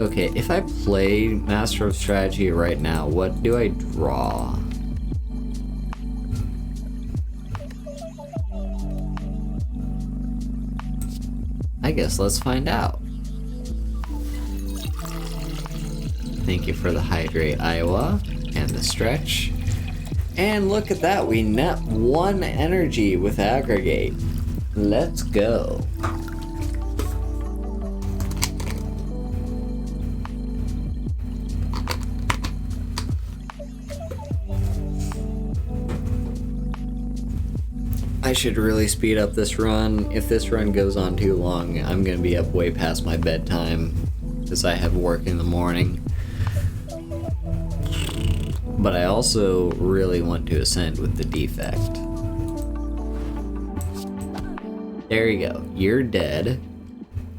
Okay, if I play Master of Strategy right now, what do I draw? I guess let's find out. Thank you for the Hydrate, Iowa, and the Stretch. And look at that, we net 1 energy with Aggregate. Let's go. I should really speed up this run. If this run goes on too long, I'm gonna be up way past my bedtime because I have work in the morning. But I also really want to ascend with the defect. There you go. You're dead.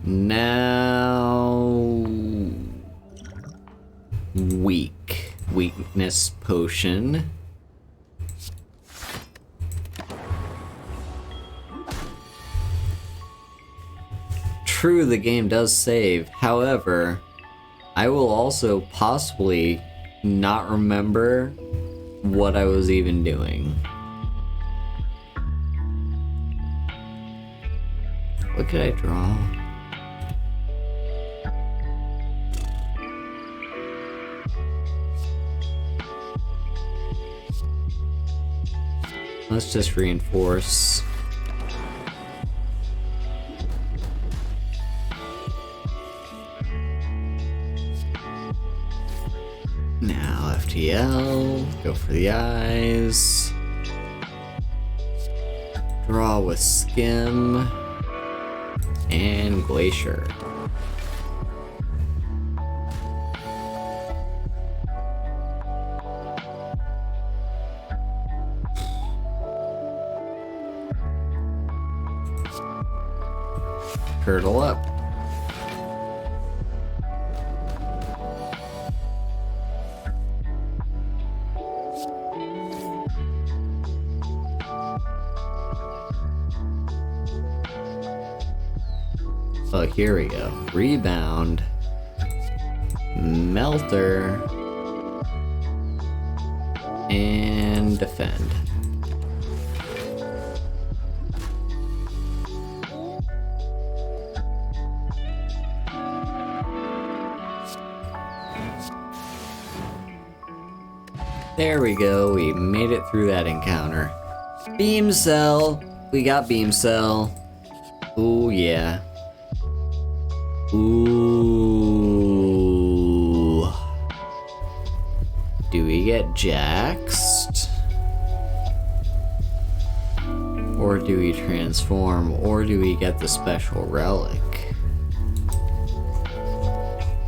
Now... weak. Weakness potion. True, the game does save. However, I will also possibly not remember what I was even doing. What could I draw? Let's just reinforce. Now FTL, go for the eyes. Draw with Skim and Glacier. Turtle up. Oh, here we go. Rebound. Melter. And defend. There we go. We made it through that encounter. Beam cell. We got beam cell. Ooh, yeah. Ooh. Do we get jaxed? Or do we transform? Or do we get the special relic?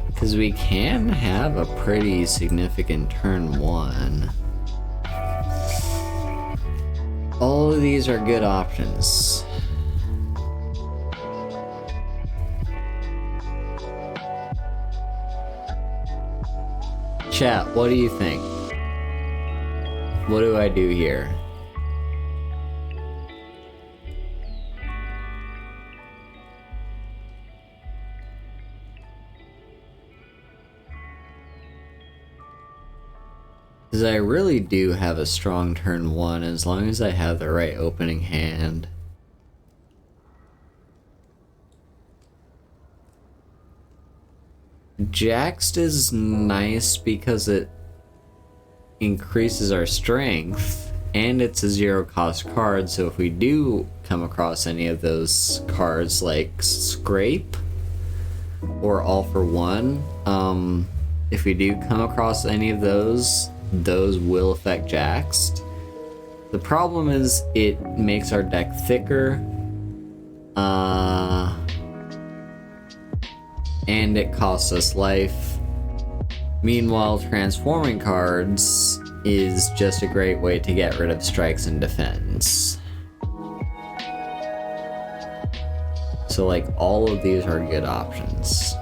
Because we can have a pretty significant turn 1. All of these are good options. Chat, what do you think? What do I do here? Because I really do have a strong turn 1 as long as I have the right opening hand. Jaxed is nice because it increases our strength and it's a 0 cost card, so if we do come across any of those cards like Scrape or All for One, if we do come across any of those will affect Jaxed. The problem is it makes our deck thicker, and it costs us life. Meanwhile, transforming cards is just a great way to get rid of strikes and defense. So like all of these are good options.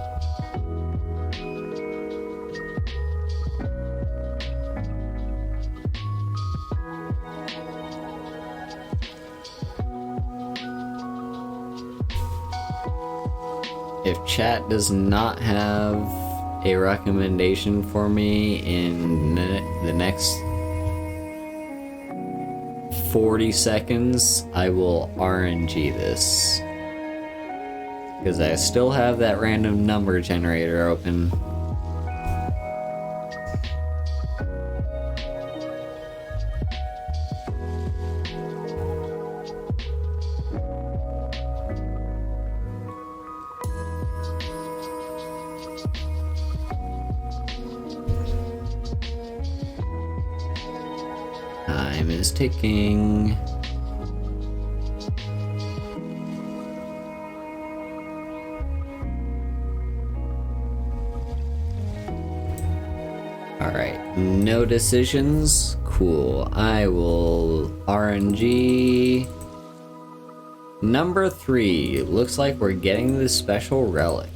If chat does not have a recommendation for me in the next 40 seconds, I will RNG this. Because I still have that random number generator open. Time is ticking. Alright, no decisions. Cool. I will RNG. Number 3. Looks like we're getting the special relic.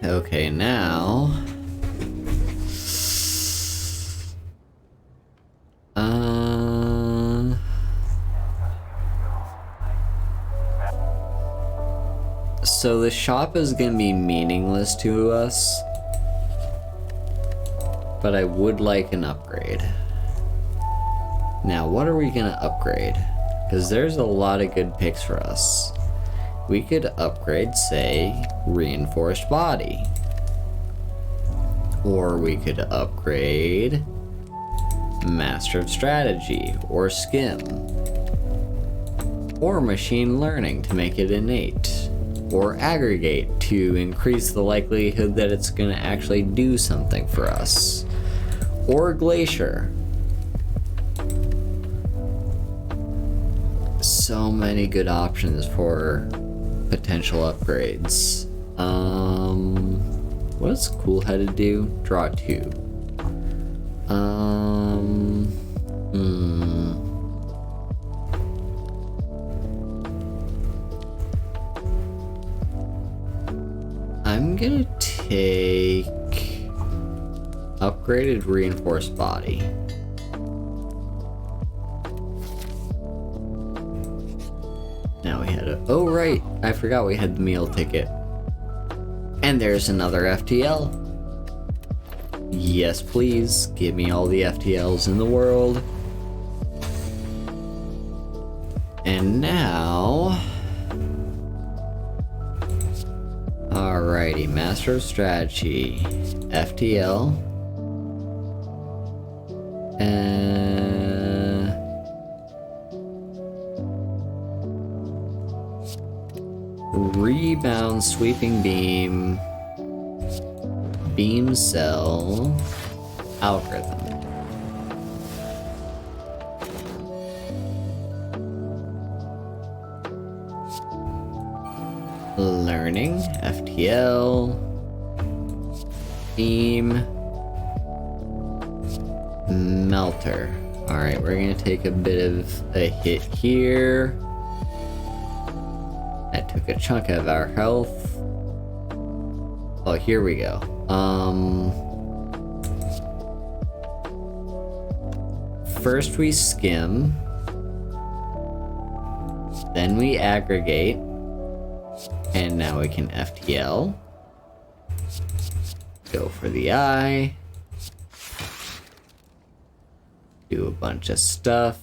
Okay, now... So the shop is gonna be meaningless to us, but I would like an upgrade. Now, what are we gonna upgrade? Because there's a lot of good picks for us. We could upgrade, say, Reinforced Body. Or we could upgrade Master of Strategy, or Skim. Or Machine Learning to make it innate. Or Aggregate to increase the likelihood that it's gonna actually do something for us. Or Glacier. So many good options for potential upgrades. What does Cool Headed do? Draw 2. I'm gonna take upgraded Reinforced Body. Now we had a... Oh right, I forgot we had the meal ticket. And there's another FTL. Yes please, give me all the FTLs in the world. And now... Alrighty, Master of Strategy, FTL, Rebound, Sweeping Beam, Beam Cell, Algorithm. Learning, FTL, beam, melter. Alright, we're gonna take a bit of a hit here. That took a chunk of our health. Oh, here we go. First we skim, then we aggregate, and now we can FTL. Go for the eye. Do a bunch of stuff.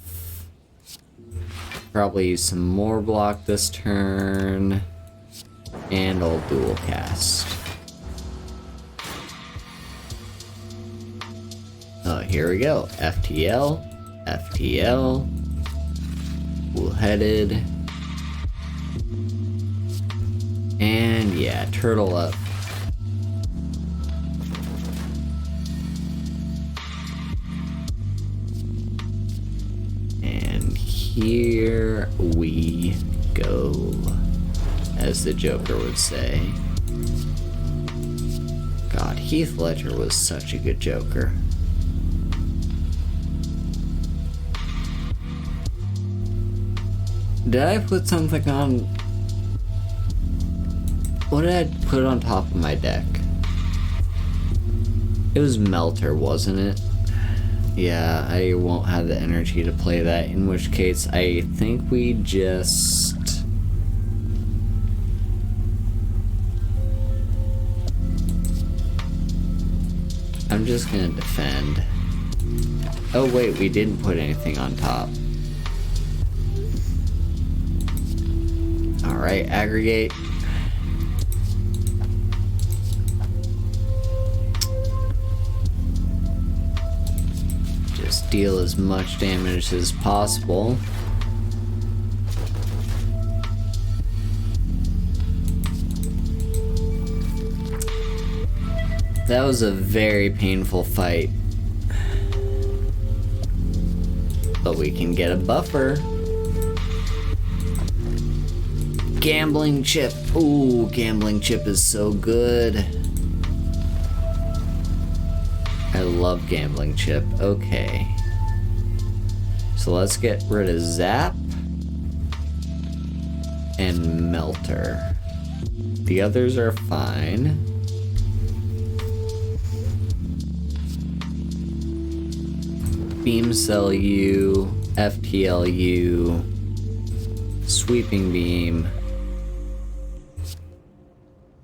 Probably use some more block this turn. And I'll dual cast. Oh, here we go. FTL, FTL, cool-headed, and yeah, turtle up. And here we go, as the Joker would say. God, Heath Ledger was such a good Joker. Did I put something on? What did I put on top of my deck? It was Melter, wasn't it? Yeah, I won't have the energy to play that, in which case I think we just... I'm just gonna defend. Oh wait, we didn't put anything on top. Alright, aggregate. Just deal as much damage as possible. That was a very painful fight. But we can get a buffer. Gambling chip. Ooh, gambling chip is so good. I love gambling chip. Okay. So let's get rid of Zap and Melter. The others are fine. Beam Cell U, FTL U, Sweeping Beam,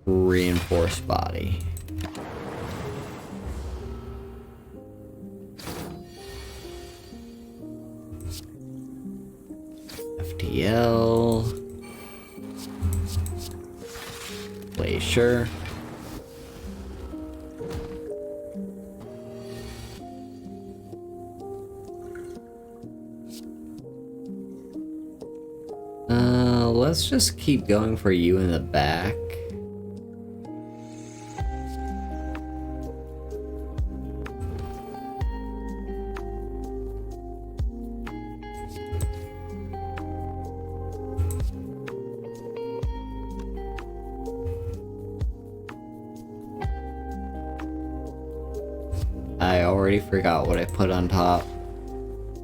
Reinforced Body. FTL. Glacier. Let's just keep going for you in the back. I already forgot what I put on top.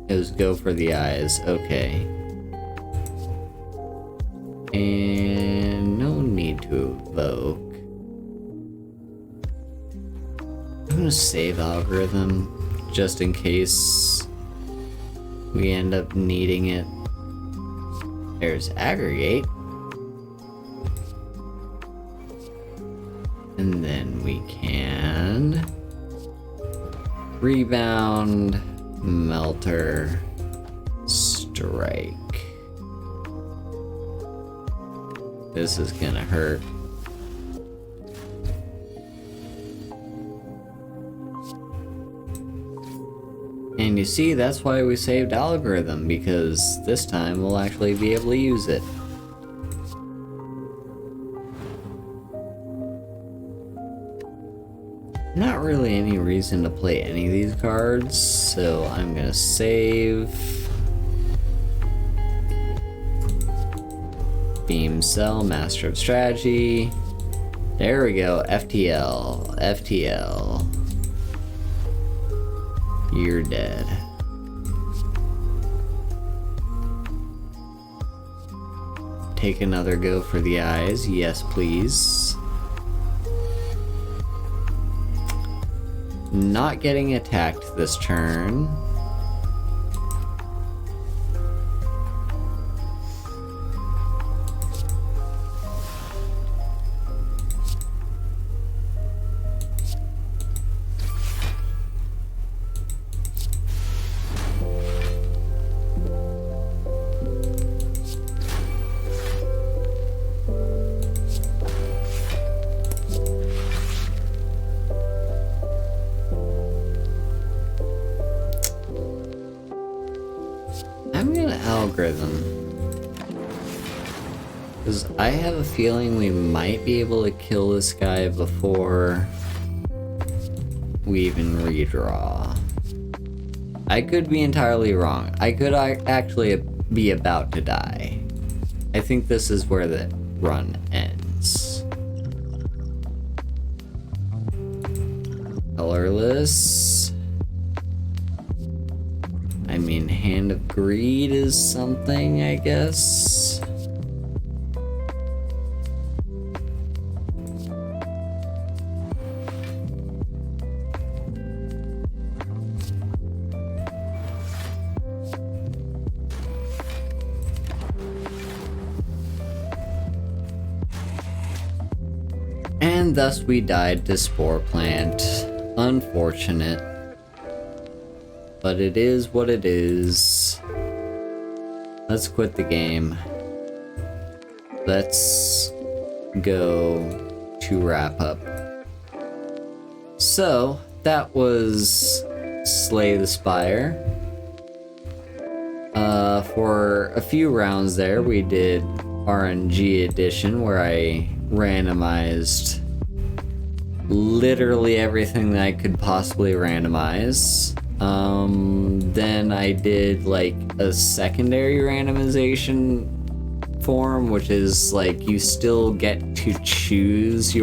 It was go for the eyes. Okay. And no need to evoke. I'm gonna save algorithm just in case we end up needing it. There's aggregate. And then we can rebound, melter, strike. This is gonna hurt. And you see, that's why we saved algorithm, because this time we'll actually be able to use it. Not really any reason to play any of these cards, so I'm gonna save. Beam Cell, Master of Strategy. There we go, FTL, FTL. You're dead. Take another go for the eyes, yes please. Not getting attacked this turn. I'm gonna algorithm. Because I have a feeling we might be able to kill this guy before we even redraw. I could be entirely wrong. I could actually be about to die. I think this is where the run ends. Colorless. I mean, Hand of Greed is something, I guess. And thus we died to Spore Plant. Unfortunate. But it is what it is. Let's quit the game. Let's go to wrap up. So, that was Slay the Spire. For a few rounds there, we did RNG edition, where I randomized literally everything that I could possibly randomize. Then I did like a secondary randomization form, which is like you still get to choose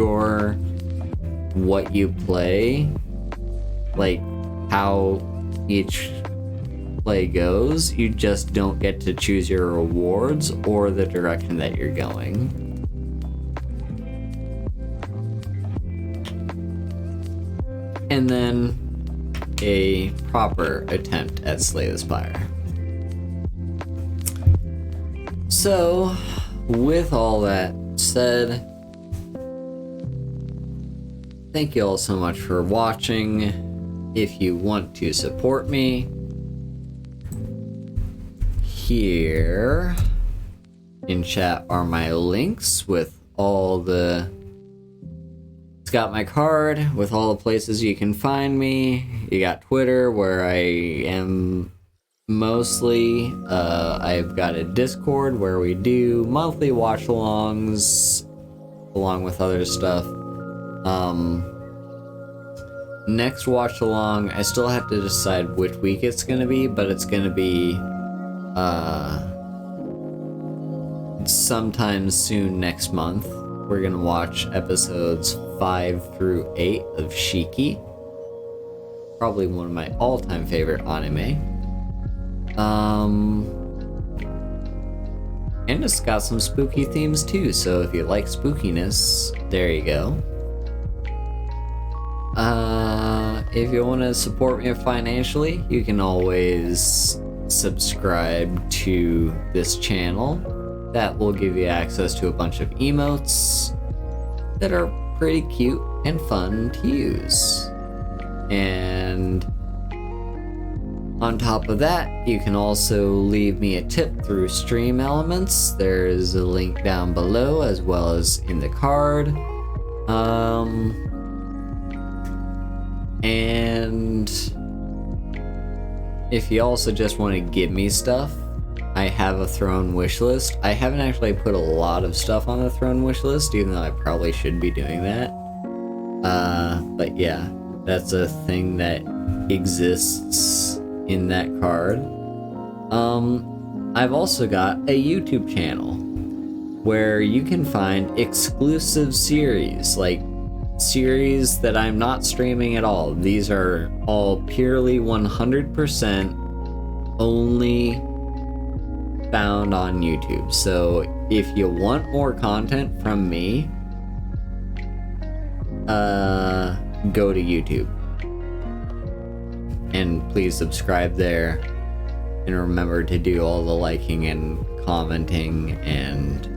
what you play, like how each play goes. You just don't get to choose your rewards or the direction that you're going. And then a proper attempt at Slay the Spire. So, with all that said, thank you all so much for watching. If you want to support me, here in chat are my links with all the... It's got my card with all the places you can find me. You got Twitter, where I am mostly. I've got a Discord where we do monthly watch-alongs along with other stuff. Next watch-along, I still have to decide which week it's gonna be, but it's gonna be sometime soon next month. We're gonna watch episodes 5 through 8 of Shiki. Probably one of my all-time favorite anime. And it's got some spooky themes too, so if you like spookiness, there you go. If you want to support me financially, you can always subscribe to this channel. That will give you access to a bunch of emotes that are pretty cute and fun to use. And on top of that, you can also leave me a tip through Stream Elements. There's a link down below as well as in the card. And if you also just want to give me stuff, I have a Throne wish list. I haven't actually put a lot of stuff on the Throne wish list, even though I probably should be doing that. But yeah, that's a thing that exists in that card. I've also got a YouTube channel. where you can find exclusive series, like series that I'm not streaming at all. These are all purely 100% only found on YouTube. So if you want more content from me, go to YouTube. And please subscribe there. And remember to do all the liking and commenting and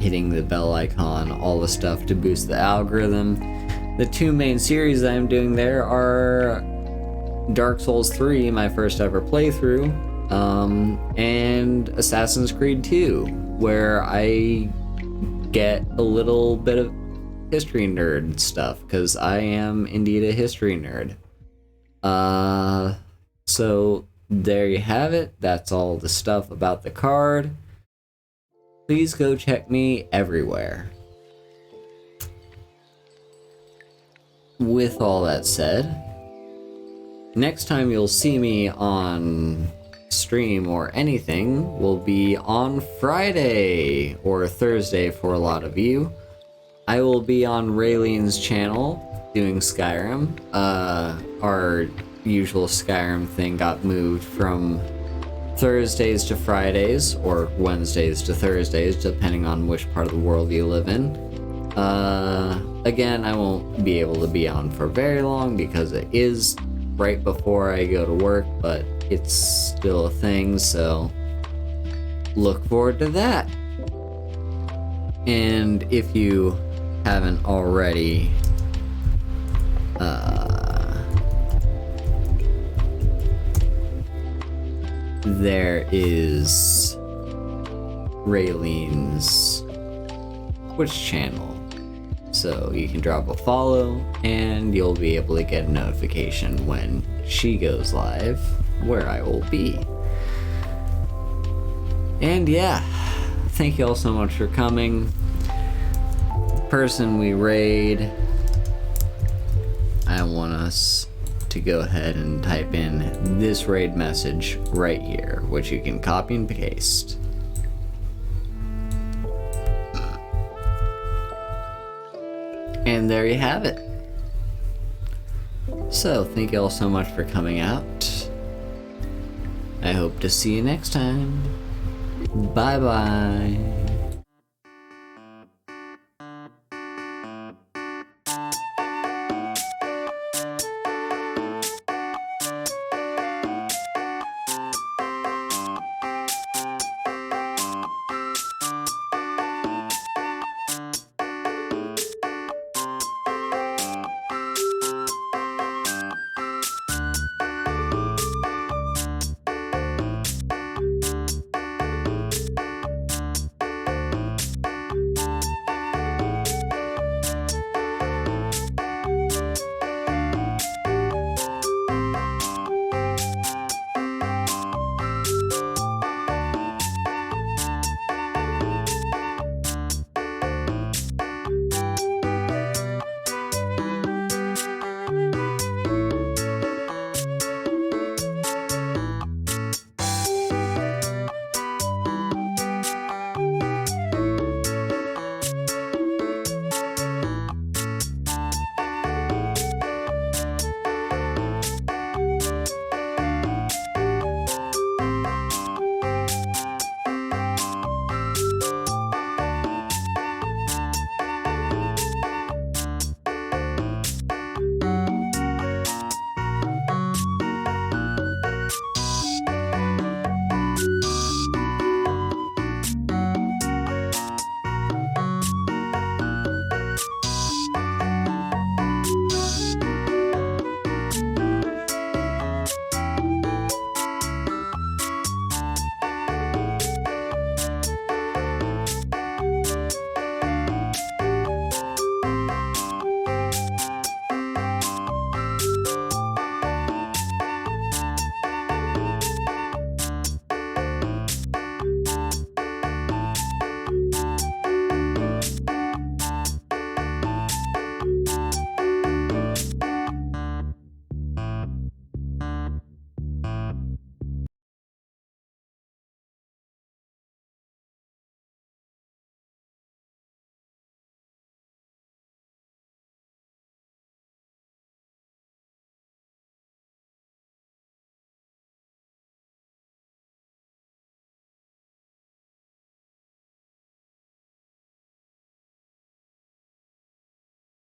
hitting the bell icon, all the stuff to boost the algorithm. The two main series that I'm doing there are Dark Souls 3, my first ever playthrough, and Assassin's Creed 2, where I get a little bit of history nerd stuff, because I am indeed a history nerd. So there you have it. That's all the stuff about the card. Please go check me everywhere. With all that said, next time you'll see me on stream or anything will be on Friday or Thursday for a lot of you. I will be on Raylene's channel doing Skyrim. Our usual Skyrim thing got moved from Thursdays to Fridays, or Wednesdays to Thursdays, depending on which part of the world you live in. Again, I won't be able to be on for very long because it is right before I go to work, but it's still a thing, so look forward to that. And if you haven't already, there is Raylene's Twitch channel, so you can drop a follow and you'll be able to get a notification when she goes live, where I will be. And yeah, thank you all so much for coming. The person we raid, I want us to go ahead and type in this raid message right here, which you can copy and paste. And there you have it. So, thank you all so much for coming out. I hope to see you next time. Bye bye.